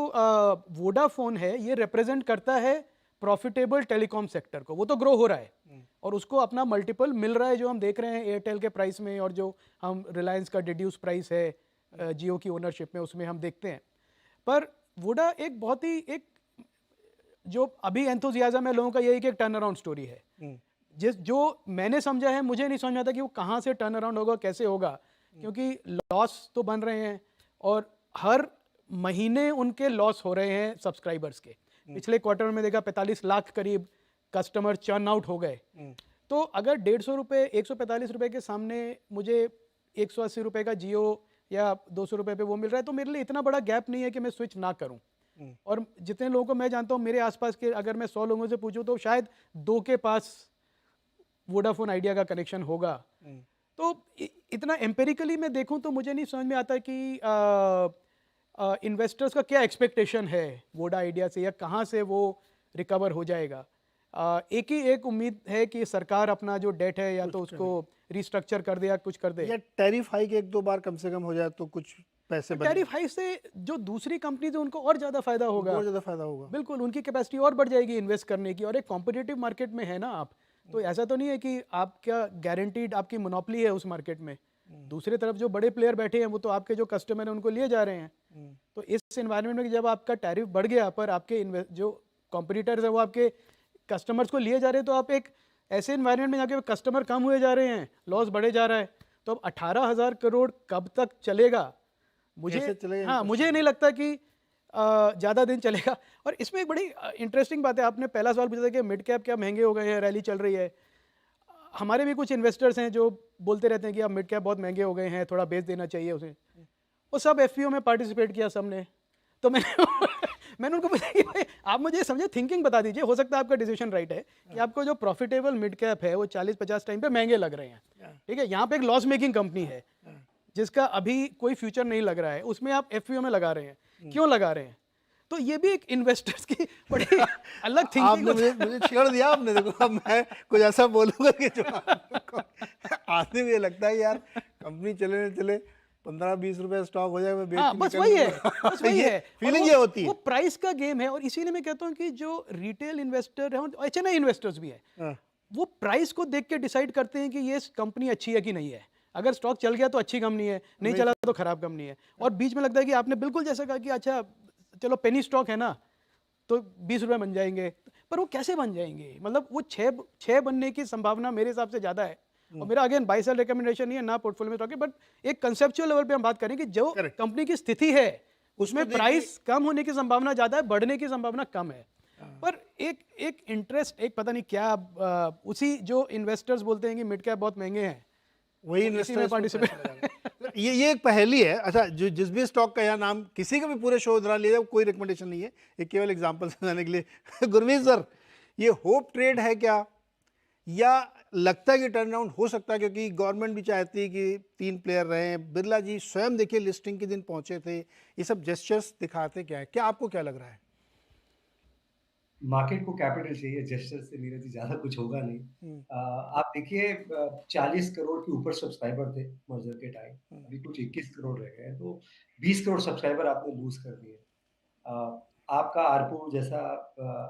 वोडाफोन है ये रिप्रेजेंट करता है प्रॉफिटेबल टेलीकॉम सेक्टर को। वो तो ग्रो हो रहा है और उसको अपना मल्टीपल मिल रहा है, जो हम देख रहे हैं एयरटेल के प्राइस में, और जो हम रिलायंस का डिड्यूस प्राइस है जियो की ओनरशिप में, उसमें हम देखते हैं। पर वोडा एक बहुत ही एक जो अभी एंथुजियाज्म है लोगों का, यही कि एक टर्न अराउंड स्टोरी है। जो मैंने समझा है, मुझे नहीं समझ में आता कि वो कहाँ से टर्न अराउंड होगा, कैसे होगा, क्योंकि लॉस तो बन रहे हैं और हर महीने उनके लॉस हो रहे हैं सब्सक्राइबर्स के। पिछले क्वार्टर में देखा 45 लाख करीब कस्टमर चर्न आउट हो गए। तो अगर 150 रुपये, 145 रुपये के सामने मुझे 180 रुपये का जियो या 200 रुपये पे वो मिल रहा है, तो मेरे लिए इतना बड़ा गैप नहीं है कि मैं स्विच ना करूं। और जितने लोगों को मैं जानता हूं मेरे आसपास के, अगर मैं 100 लोगों से पूछूं तो शायद 2 के पास वोडाफोन आइडिया का कनेक्शन होगा। तो इतना एम्पेरिकली मैं देखूं तो मुझे नहीं समझ में आता कि इन्वेस्टर्स का क्या एक्सपेक्टेशन है वोडा आइडिया से, या कहाँ से वो रिकवर हो जाएगा। एक उम्मीद है कि सरकार अपना जो डेट है या तो उसको रिस्ट्रक्चर कर दे या कुछ कर दे, या टैरिफ हाइक 1-2 बार कम से कम हो जाए तो कुछ पैसे बने। टैरिफ हाइक से जो दूसरी कंपनीज है उनको और ज़्यादा फायदा होगा, और ज़्यादा फायदा होगा। बिल्कुल, उनकी कैपेसिटी और बढ़ जाएगी इन्वेस्ट करने की, और एक कॉम्पिटिटिव मार्केट में है ना आप, तो ऐसा तो नहीं है कि आप क्या गारंटीड आपकी मोनोपोली है उस मार्केट में। दूसरी तरफ जो बड़े प्लेयर बैठे हैं वो तो आपके जो कस्टमर हैं उनको लिए जा रहे हैं। तो इस एनवायरनमेंट में जब आपका टैरिफ बढ़ गया पर आपके जो कॉम्पिटिटर्स हैं वो आपके कस्टमर्स को लिए जा रहे हैं, तो आप एक ऐसे एनवायरनमेंट में जाके कस्टमर कम हुए जा रहे हैं, लॉस बढ़े जा रहा है, तो अब 18,000 करोड़ कब तक चलेगा? कैसे चलेगा? हाँ, मुझे नहीं लगता कि ज़्यादा दिन चलेगा। और इसमें एक बड़ी इंटरेस्टिंग बात है, आपने पहला सवाल पूछा था कि मिड कैप क्या महंगे हो गए हैं, रैली चल रही है। हमारे भी कुछ इन्वेस्टर्स हैं जो बोलते रहते हैं कि अब मिड कैप बहुत महंगे हो गए हैं, थोड़ा बेच देना चाहिए उसे। वो सब एफपीओ में पार्टिसिपेट किया सबने, तो मैंने मैंने उनको पूछा कि भाई आप मुझे समझे थिंकिंग बता दीजिए, हो सकता है आपका डिसीजन राइट है कि आपको जो प्रॉफिटेबल मिड कैप है वो 40-50 टाइम पे महंगे लग रहे हैं, ठीक है। यहाँ पे एक लॉस मेकिंग कंपनी है जिसका अभी कोई फ्यूचर नहीं लग रहा है, उसमें आप एफपीओ में लगा रहे हैं, क्यों लगा रहे हैं? तो ये भी एक इन्वेस्टर्स की बड़ी अलग थिंकिंग। आपने मुझे छेड़ दिया आपने, देखो अब मैं कुछ ऐसा बोलूंगा कि जो आदमी को ये लगता है यार कंपनी चले न चले 15-20 रुपए स्टॉक हो जाए मैं बेच के बस निकल वही है, जाऊंगा। बस वही है। फीलिंग और ये होती वो है। प्राइस का गेम है, और इसीलिए मैं कहता हूँ कि जो रिटेल इन्वेस्टर है, एचएनआई इन्वेस्टर्स भी है, हाँ। वो प्राइस को देख के डिसाइड करते हैं कि ये कंपनी अच्छी है कि नहीं है। अगर स्टॉक चल गया तो अच्छी कंपनी है, नहीं चला तो खराब कंपनी है। और बीच में लगता है कि आपने बिल्कुल जैसा कहा कि अच्छा चलो पेनी स्टॉक है ना, तो 20 रुपये बन जाएंगे, पर वो कैसे बन जाएंगे? मतलब वो छः बनने की संभावना मेरे हिसाब से ज़्यादा है। और मेरा अगेन बाय सेल रिकमेंडेशन नहीं है ना पोर्टफोलियो में स्टॉक है, बट एक कंसेप्चुअल लेवल पे हम बात करें कि जो कंपनी की स्थिति है उसमें प्राइस कम होने की संभावना ज़्यादा है, बढ़ने की संभावना कम है। पर एक इंटरेस्ट, एक पता नहीं क्या, उसी जो इन्वेस्टर्स बोलते हैं कि मिड कैप बहुत महंगे हैं, वही इसी में इन्वेस्टर्स पार्टिसिपेट। ये एक पहेली है। अच्छा, जो जिस भी स्टॉक का यहाँ नाम किसी का भी पूरे शो दौरान लिया जाए, कोई रिकमेंडेशन नहीं है, ये केवल एग्जांपल समझाने के लिए। गुरमीत सर, ये होप ट्रेड है क्या, या लगता है कि टर्न अराउंड हो सकता है? क्योंकि गवर्नमेंट भी चाहती है कि 3 प्लेयर रहे, बिरला जी स्वयं देखिए लिस्टिंग के दिन पहुंचे थे, ये सब जेस्चर्स दिखाते क्या है? क्या आपको क्या लग रहा है? मार्केट को कैपिटल चाहिए, जेस्चर से नीरज जी ज़्यादा कुछ होगा नहीं। आप देखिए 40 करोड़ के ऊपर सब्सक्राइबर थे मर्जर के टाइम, अभी कुछ 21 करोड़ रह गए हैं, तो 20 करोड़ सब्सक्राइबर आपने लूज कर दिए। आपका आरपू जैसा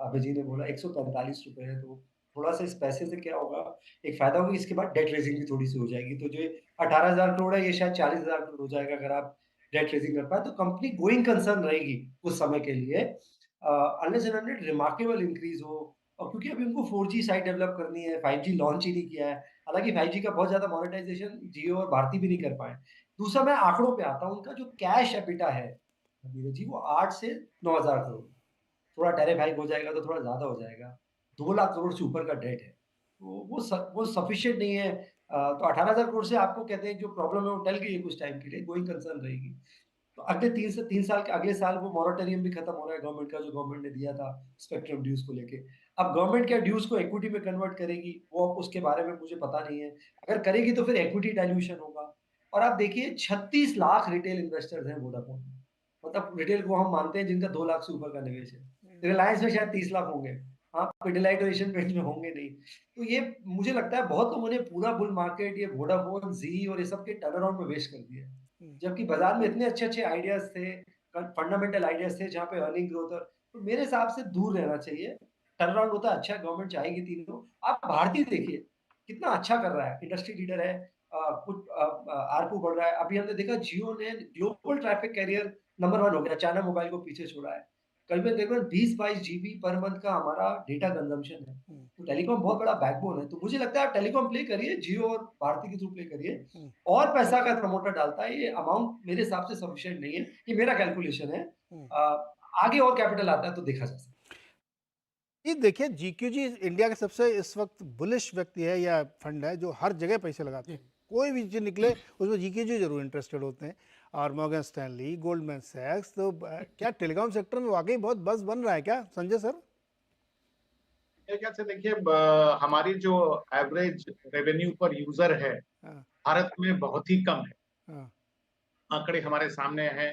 अभय जी ने बोला 145 रुपए है, तो थोड़ा सा इस पैसे से क्या होगा, एक फायदा होगा, इसके बाद डेट रेजिंग भी थोड़ी सी हो जाएगी, तो जो 18,000 करोड़ है ये शायद 40,000 करोड़ हो जाएगा अगर आप डेट रेजिंग कर पाए, तो कंपनी गोइंग कंसर्न रहेगी कुछ समय के लिए, unless and until remarkable increase हो। और क्योंकि अभी उनको 4G साइट डेवलप करनी है, 5G लॉन्च ही नहीं किया है, हालांकि 5G का बहुत ज्यादा मोनेटाइजेशन जियो और भारती भी नहीं कर पाए। दूसरा, मैं आंकड़ों पे आता हूँ, उनका जो कैश एबिटा है नीरज जी, वो 8 से 9,000 करोड़, थोड़ा टैरिफ हाइक हो जाएगा तो थोड़ा ज्यादा हो जाएगा, 2 लाख करोड़ से ऊपर का डेट है, तो वो सफिशिएंट नहीं है। तो 18,000 करोड़ से आपको कहते हैं जो प्रॉब्लम है वो टल गई है कुछ टाइम के लिए, गोइंग कंसर्न रहेगी। तो अगले 3 साल के, अगले साल वो मॉरेटोरियम भी खत्म हो रहा है गवर्नमेंट का, जो गवर्नमेंट ने दिया था स्पेक्ट्रम ड्यूज को लेके। अब गवर्नमेंट क्या ड्यूज को इक्विटी में कन्वर्ट करेगी, वो अब उसके बारे में मुझे पता नहीं है। अगर करेगी तो फिर इक्विटी डाइल्यूशन होगा। और आप देखिए 36 लाख रिटेल इन्वेस्टर्स हैं वोडाफोन में, मतलब रिटेल को हम मानते हैं जिनका 2 लाख से ऊपर का निवेश है। रिलायंस में शायद 30 लाख होंगे, हाँ पिडिलाइट और एशियन पेंट्स में होंगे नहीं। तो ये मुझे लगता है बहुत लोगों ने पूरा बुल मार्केट ये वोडाफोन, जी और ये सब के टर्न अराउंड में वेस्ट कर दिया है, जबकि बाजार में इतने अच्छे अच्छे आइडियाज थे, फंडामेंटल आइडियाज थे जहाँ पे अर्निंग ग्रोथ है। तो मेरे हिसाब से दूर रहना चाहिए। टर्न अराउंड होता है अच्छा, गवर्नमेंट चाहेगी तीनों। आप भारतीय देखिए कितना अच्छा कर रहा है, इंडस्ट्री लीडर है, कुछ आरपू बढ़ रहा है। अभी हमने देखा जियो ने ग्लोबल ट्रैफिक कैरियर नंबर 1 हो गया, चाइना मोबाइल को पीछे छोड़ा है। करीबन करीबन 20-22 जीबी पर मंथ का हमारा डेटा कंजम्पशन है, तो टेलीकॉम बहुत बड़ा बैकबोन है। तो मुझे लगता है आप टेलीकॉम प्ले करिए, जियो और भारती के थ्रू प्ले करिए, और पैसा का प्रमोटर डालता है, ये अमाउंट मेरे हिसाब से सफिशिएंट नहीं है, ये मेरा कैलकुलेशन है। आगे और कैपिटल आता है तो देखा जा सकता है। ये देखिए जीक्यूजी इंडिया के सबसे इस वक्त बुलिश व्यक्ति है या फंड है जो हर जगह पैसे लगाते हैं, कोई भी चीज निकले उसमें जीक्यूजी जरूर इंटरेस्टेड होते हैं, और मॉर्गन स्टैनली, गोल्डमैन सैक्स। तो क्या टेलीकॉम सेक्टर में वाकई बहुत बज़ बन रहा है क्या संजय सर? मेरे ख्याल से देखिए हमारी जो एवरेज रेवेन्यू पर यूजर है हाँ, भारत में बहुत ही कम है। हाँ, आंकड़े हमारे सामने हैं।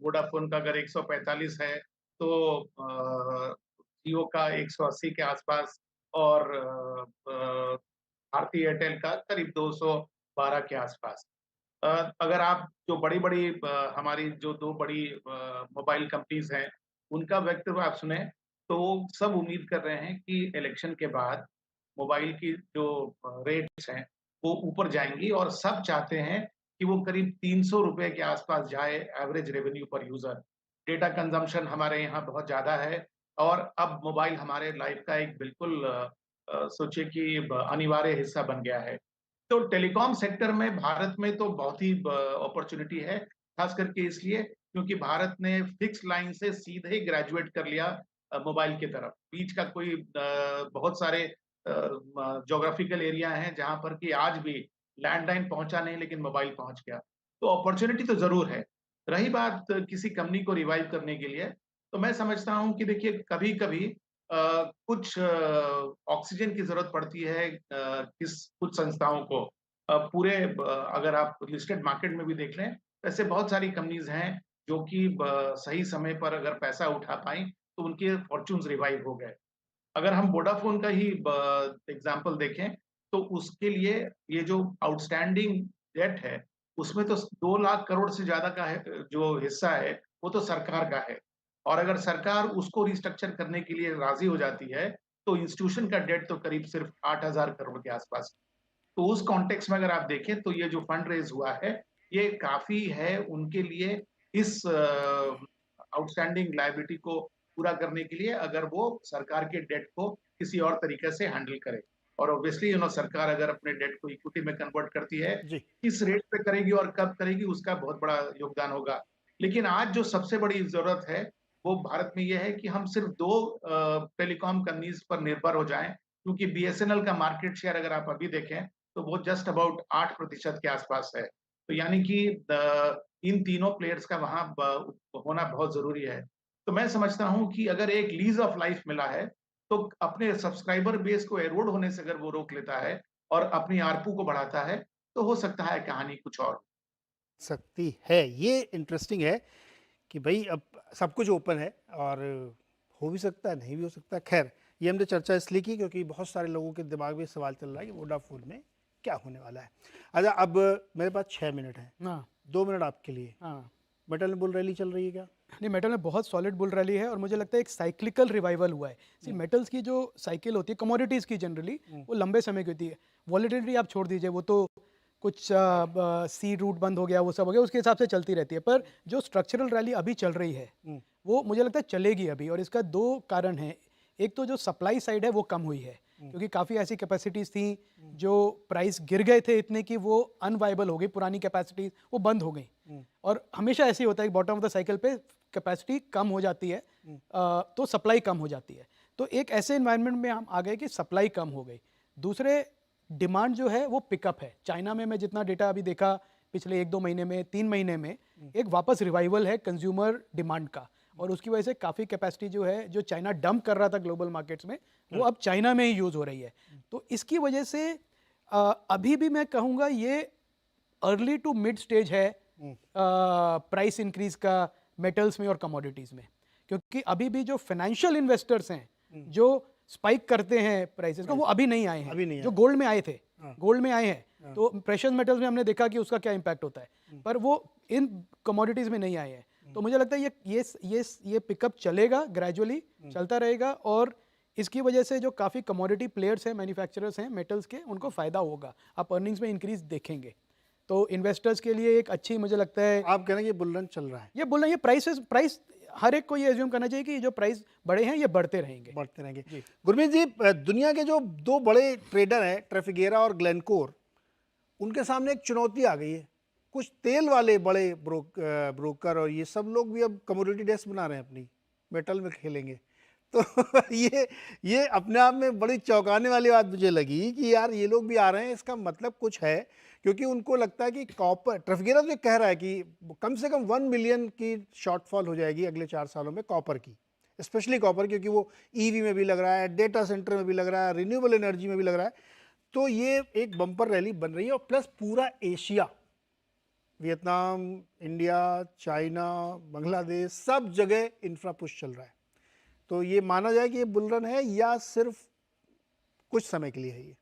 वोडाफोन का अगर 145 है तो जियो का 180 के आसपास, और भारती एयरटेल का करीब 212 के आसपास। अगर आप जो बड़ी-बड़ी हमारी जो 2 बड़ी मोबाइल कंपनीज हैं, उनका वक्तव्य आप सुने, तो वो सब उम्मीद कर रहे हैं कि इलेक्शन के बाद मोबाइल की जो रेट्स हैं, वो ऊपर जाएँगी और सब चाहते हैं कि वो करीब ₹300 के आस-पास जाए एवरेज रेवेन्यू पर यूज़र। डेटा कंज़म्पशन हमारे यहाँ बहुत ज़्यादा है और अब मोबाइल हमारे लाइफ़ का एक बिल्कुल सोचिए कि ब अनिवार्य हिस्सा बन गया है। तो टेलीकॉम सेक्टर में भारत में तो बहुत ही अपॉर्च्युनिटी है, खास करके इसलिए क्योंकि भारत ने फिक्स लाइन से सीधे ग्रेजुएट कर लिया मोबाइल की तरफ। बीच का कोई बहुत सारे ज्योग्राफिकल एरिया हैं जहाँ पर कि आज भी लैंडलाइन पहुँचा नहीं लेकिन मोबाइल पहुँच गया। तो अपॉर्च्युनिटी तो ज़रूर है। रही बात किसी कंपनी को रिवाइव करने के लिए, तो मैं समझता हूँ कि देखिए कभी-कभी कुछ ऑक्सीजन की ज़रूरत पड़ती है कुछ संस्थाओं को। पूरे अगर आप लिस्टेड मार्केट में भी देख लें, ऐसे बहुत सारी कंपनीज़ हैं जो कि सही समय पर अगर पैसा उठा पाईं, तो उनके फॉर्च्यून्स रिवाइव हो गए। अगर हम वोडाफ़ोन का ही एग्ज़ाम्पल देखें, तो उसके लिए ये जो आउटस्टैंडिंग डेट है, उसमें तो 2 लाख करोड़ से ज़्यादा का है जो हिस्सा है, वो तो सरकार का है। और अगर सरकार उसको रिस्ट्रक्चर करने के लिए राज़ी हो जाती है, तो इंस्टीट्यूशन का डेट तो करीब सिर्फ़ 8,000 करोड़ के आस-पास। तो उस कॉन्टेक्स्ट में अगर आप देखें, तो ये जो फंड रेज़ हुआ है, ये काफ़ी है उनके लिए इस आउटस्टैंडिंग लायबिलिटी को पूरा करने के लिए अगर वो सरकार के डेट को किसी और तरीके से हैंडल करे। और ऑब्वियसली सरकार अगर अपने डेट को इक्विटी में कन्वर्ट करती है, जी। किस रेट पे करेगी और कब करेगी उसका बहुत बड़ा योगदान होगा। लेकिन आज जो सबसे बड़ी ज़रूरत है, वो भारत में ये है कि हम सिर्फ़ 2 टेलीकॉम कंपनीज़ पर निर्भर हो जाएँ, क्योंकि बीएसएनएल का मार्केट शेयर अगर आप अभी देखें, तो वो जस्ट अबाउट 8% के आस-पास है। तो यानी कि इन तीनों प्लेयर्स का वहाँ होना बहुत ज़रूरी है। तो मैं समझता हूँ कि अगर एक लीज़ ऑफ लाइफ़ मिला है, तो अपने सब्सक्राइबर बेस को एरोड होने से अगर वो रोक लेता है और अपनी आरपू को बढ़ाता है, तो हो सकता है कहानी कुछ और। सकती है। ये इंटरेस्टिंग है कि भई अब सब कुछ ओपन है और हो भी सकता है, नहीं भी हो सकता। ख़ैर, ये हमने चर्चा इसलिए की क्योंकि बहुत सारे लोगों के दिमाग में सवाल चल रहा है कि वोडाफ़ोन में क्या होने वाला है। अच्छा, अब मेरे पास 6 मिनट हैं, हाँ 2 मिनट आपके लिए। हाँ मेटल में बुल रैली चल रही है क्या? नहीं, मेटल में बहुत सॉलिड बुल रैली है और मुझे लगता है एक साइक्लिकल रिवाइवल हुआ है। सी मेटल्स की जो साइकिल होती है कमोडिटीज़ की जनरली वो लंबे समय की होती है। वॉलेटिलिटी आप छोड़ दीजिए, वो तो कुछ सी रूट बंद हो गया, वो सब हो गया, उसके हिसाब से चलती रहती है। पर जो स्ट्रक्चरल रैली अभी चल रही है वो मुझे लगता है चलेगी अभी, और इसका 2 कारण हैं। एक तो जो सप्लाई साइड है वो कम हुई है क्योंकि काफ़ी ऐसी कैपेसिटीज़ थी जो प्राइस गिर गए थे इतने कि वो अनवाइबल हो गई, पुरानी कैपेसिटीज़ वो बंद हो गई। और हमेशा ऐसे ही होता है कि बॉटम ऑफ द साइकिल पे कैपेसिटी कम हो जाती है तो सप्लाई कम हो जाती है। तो एक ऐसे इन्वायरमेंट में हम आ गए कि सप्लाई कम हो गई। दूसरे, डिमांड जो है वो पिकअप है। चाइना में मैं जितना डेटा अभी देखा पिछले 1-2 महीने में, 3 महीने में, एक वापस रिवाइवल है कंज्यूमर डिमांड का, और उसकी वजह से काफ़ी कैपेसिटी जो है जो चाइना डंप कर रहा था ग्लोबल मार्केट्स में, वो अब चाइना में ही यूज़ हो रही है। तो इसकी वजह से अभी भी मैं कहूँगा ये अर्ली टू मिड स्टेज है प्राइस इंक्रीज का मेटल्स में और कमोडिटीज़ में, क्योंकि अभी भी जो फाइनेंशियल इन्वेस्टर्स हैं जो स्पाइक करते हैं प्राइसेस को, वो अभी नहीं आए हैं। जो गोल्ड में आए थे, गोल्ड में आए हैं, तो प्रेशियस मेटल्स में हमने देखा कि उसका क्या इम्पैक्ट होता है, पर वो इन कमोडिटीज़ में नहीं आए हैं। तो मुझे लगता है ये पिकअप चलेगा, ग्रेजुअली चलता रहेगा, और इसकी वजह से जो काफ़ी कमोडिटी प्लेयर्स हैं, मैन्युफैक्चरर्स हैं मेटल्स के, उनको फ़ायदा होगा। आप अर्निंग्स में इंक्रीज देखेंगे, तो इन्वेस्टर्स के लिए एक अच्छी, मुझे लगता है। आप कह रहे हैं ये बुल रन चल रहा है? ये बोल रहे हैं प्राइस हर एक को ये एज्यूम करना चाहिए कि जो प्राइस बढ़े हैं ये बढ़ते रहेंगे। गुरमीत जी, दुनिया के जो 2 बड़े ट्रेडर हैं, ट्रैफिगेरा और ग्लेनकोर, उनके सामने एक चुनौती आ गई है। कुछ तेल वाले बड़े ब्रोकर और ये सब लोग भी अब कमोडिटी डेस्क बना रहे हैं, अपनी मेटल में खेलेंगे। तो ये अपने आप में बड़ी चौंकाने वाली बात मुझे लगी कि यार ये लोग भी आ रहे हैं, इसका मतलब कुछ है, क्योंकि उनको लगता है कि कॉपर, ट्रैफिगेरा तो ये कह रहा है कि कम से कम 1 मिलियन की शॉर्टफॉल हो जाएगी अगले 4 सालों में कॉपर की, स्पेशली कॉपर, क्योंकि वो ईवी में भी लग रहा है, डेटा सेंटर में भी लग रहा है, रिन्यूएबल एनर्जी में भी लग रहा है। तो ये एक बम्पर रैली बन रही है, और प्लस पूरा Asia, Vietnam, India, China, Bangladesh, सब जगह इंफ्रा पुश चल रहा है। तो ये माना जाए कि ये बुल रन है या सिर्फ कुछ समय के लिए है? ये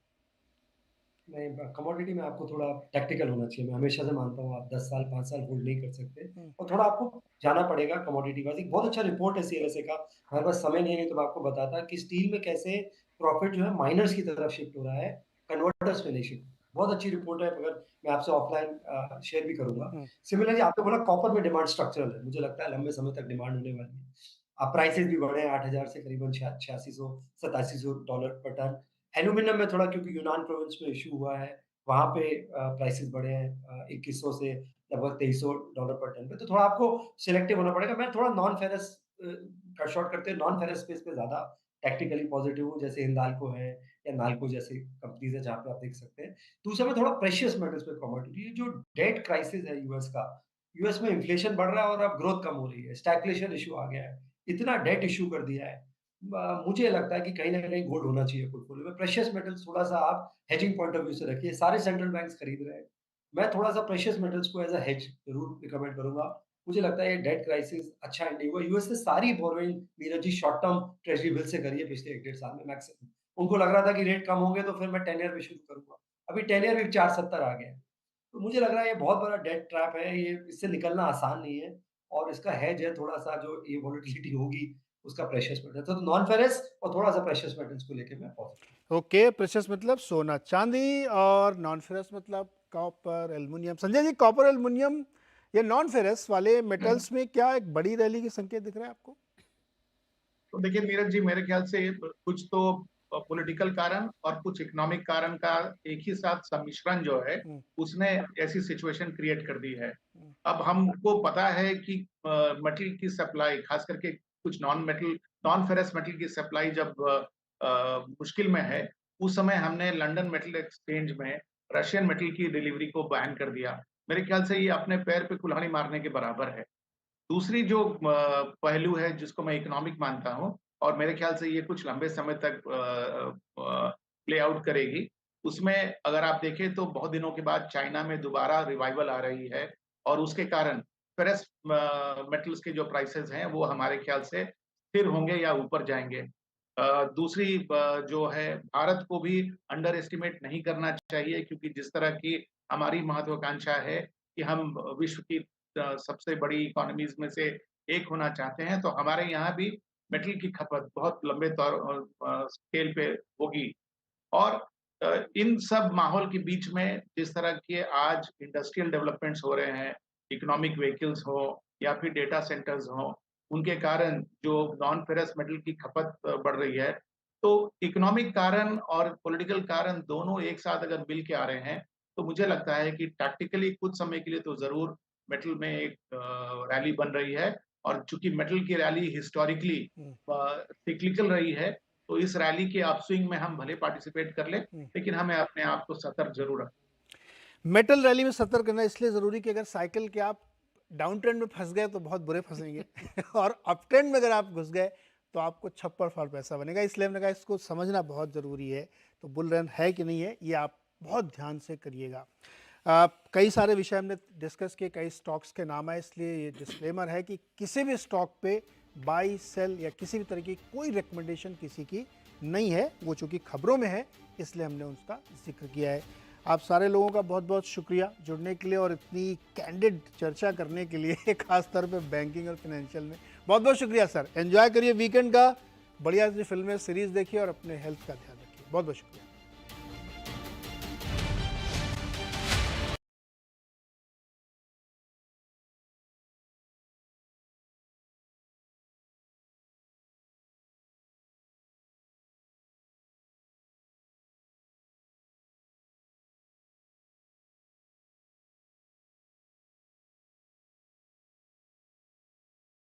नहीं, कमोडिटी में आपको थोड़ा टैक्टिकल होना चाहिए। मैं हमेशा से मानता हूँ आप 10 साल 5 साल होल्ड नहीं कर सकते, और थोड़ा आपको जाना पड़ेगा कमोडिटी वाइज। एक बहुत अच्छा रिपोर्ट है सीएलएसए का, हमारे पास समय नहीं है तो मैं आपको बताता कि स्टील में कैसे प्रॉफिट जो है माइनर्स की तरफ शिफ्ट हो रहा है, कन्वर्टर्स में नहीं शिफ्ट। बहुत अच्छी रिपोर्ट है, अगर मैं आपसे ऑफलाइन शेयर भी करूंगा। हम्म। सिमिलरली आपने बोला कॉपर में डिमांड स्ट्रक्चरल है, मुझे लगता है लंबे समय तक डिमांड होने वाली है। प्राइसेस भी बढ़े हैं 8,000 से करीबन 8600 डॉलर पर टन। एल्यूमिनियम में थोड़ा, क्योंकि यूनान प्रोविंस में इशू हुआ है, वहाँ पे प्राइसेस बढ़े हैं 2100 से लगभग 2300 डॉलर पर टन पे। तो थोड़ा आपको सिलेक्टिव होना पड़ेगा। मैं थोड़ा नॉन फेरस का शॉर्ट करते हैं, नॉन फेरस स्पेस पे ज़्यादा टेक्निकली पॉजिटिव हूँ, जैसे हिंदाल्को है या नाल्को जैसी कंपनीज़ है, जहाँ पे आप देख सकते हैं। दूसरा मैं थोड़ा प्रेशियस मेटल्स पे कमोडिटी, ये जो डेट क्राइसिस है यूएस का, यूएस में इन्फ्लेशन बढ़ रहा है और अब ग्रोथ कम हो रही है, स्टैग्फ्लेशन इश्यू आ गया है, इतना डेट इश्यू कर दिया है। मुझे लगता है कि कहीं न कहीं गोल्ड होना चाहिए पोर्टफोलियो में। प्रेशियस मेटल्स थोड़ा-सा आप हेजिंग पॉइंट ऑफ व्यू से रखिए, सारे सेंट्रल बैंक्स खरीद रहे हैं। मैं थोड़ा-सा प्रेशियस मेटल्स को एज़ अ हेज ज़रूर रिकमेंड करूँगा। मुझे लगता है ये डेट क्राइसिस अच्छा एंडिंग हुआ। यूएस ने सारी borrowing Neeraj ji short term treasury bill से करी है पिछले 1 डेढ़ साल में मैक्सिमम। उनको लग रहा था कि रेट कम होंगे तो फिर मैं 10 ईयर पे शुरू करूँगा। अभी 10 ईयर भी 4.70 आ गया है। तो मुझे लग रहा है ये बहुत बड़ा डेट ट्रैप है, ये इससे निकलना आसान नहीं है और इसका हेज है थोड़ा-सा, जो ये वोलेटिलिटी होगी उसका प्रेशियस मेटल। तो नॉन फेरस और थोड़ा-सा प्रेशियस मेटल्स को लेके मैं पॉजिटिव। ओके, प्रेशियस मतलब सोना चांदी, और नॉन फेरस मतलब copper aluminium. Sanjay ji, copper aluminium या नॉन फेरस वाले मेटल्स में क्या एक बड़ी रैली के संकेत दिख रहे हैं आपको? तो देखिए नीरज जी, मेरे ख्याल से कुछ तो पॉलिटिकल कारण और कुछ इकोनॉमिक कारण का एक ही साथ सम्मिश्रण जो है, उसने ऐसी सिचुएशन क्रिएट कर दी है। अब हमको पता है कि मेटल की सप्लाई, खास करके कुछ नॉन फेरस मेटल की सप्लाई जब मुश्किल में है, उस समय हमने लंदन मेटल एक्सचेंज में रशियन मेटल की डिलीवरी को बैन कर दिया। मेरे ख्याल से ये अपने पैर पे कुल्हाड़ी मारने के बराबर है। दूसरी जो पहलू है जिसको मैं इकोनॉमिक मानता हूँ, और मेरे ख्याल से ये कुछ लंबे समय तक प्ले आउट करेगी। उसमें अगर आप देखें तो बहुत दिनों के बाद चाइना में दोबारा रिवाइवल आ रही है, और उसके कारण फेरस मेटल्स के जो प्राइसेस हैं वो हमारे ख्याल से स्थिर होंगे या ऊपर जाएंगे। दूसरी जो है, भारत को भी अंडर एस्टिमेट नहीं करना चाहिए, क्योंकि जिस तरह की हमारी महत्वाकांक्षा है कि हम विश्व की सबसे बड़ी इकोनॉमीज में से एक होना चाहते हैं, तो हमारे यहाँ भी मेटल की खपत बहुत लंबे स्केल पे होगी। और इन सब माहौल के बीच में जिस तरह के आज इंडस्ट्रियल डेवलपमेंट्स हो रहे हैं, इकोनॉमिक व्हीकल्स हो या फिर डेटा सेंटर्स हो, उनके कारण जो नॉन फेरस मेटल की खपत बढ़ रही है। तो इकोनॉमिक कारण और पॉलिटिकल कारण दोनों एक साथ अगर मिल के आ रहे हैं, तो मुझे लगता है कि टैक्टिकली कुछ समय के लिए तो ज़रूर मेटल में एक रैली बन रही है। और चूँकि मेटल की रैली हिस्टोरिकली साइक्लिकल रही है, तो इस रैली के अपस्विंग में हम भले पार्टिसिपेट कर लें, लेकिन हमें अपने आप को सतर्क ज़रूर रखना। मेटल रैली में सतर्क रहना इसलिए ज़रूरी कि अगर साइकिल के आप डाउन ट्रेंड में फंस गए तो बहुत बुरे फंसेंगे और अप ट्रेंड में अगर आप घुस गए तो आपको छप्पर फाड़ पैसा बनेगा। इसलिए हमने कहा इसको समझना बहुत ज़रूरी है। तो बुल रन है कि नहीं है, ये आप बहुत ध्यान से करिएगा। कई सारे विषय हमने डिस्कस किए, कई स्टॉक्स के नाम है, इसलिए ये डिस्क्लेमर है कि किसी भी स्टॉक पे बाई सेल या किसी भी तरह की कोई रिकमेंडेशन किसी की नहीं है। वो चूँकि खबरों में है इसलिए हमने उसका जिक्र किया है। आप सारे लोगों का बहुत बहुत शुक्रिया जुड़ने के लिए और इतनी कैंडिड चर्चा करने के लिए, खास तौर पे बैंकिंग और फाइनेंशियल में। बहुत बहुत शुक्रिया सर। एंजॉय करिए वीकेंड का, बढ़िया सी फिल्में सीरीज़ देखिए और अपने हेल्थ का ध्यान रखिए। बहुत बहुत शुक्रिया।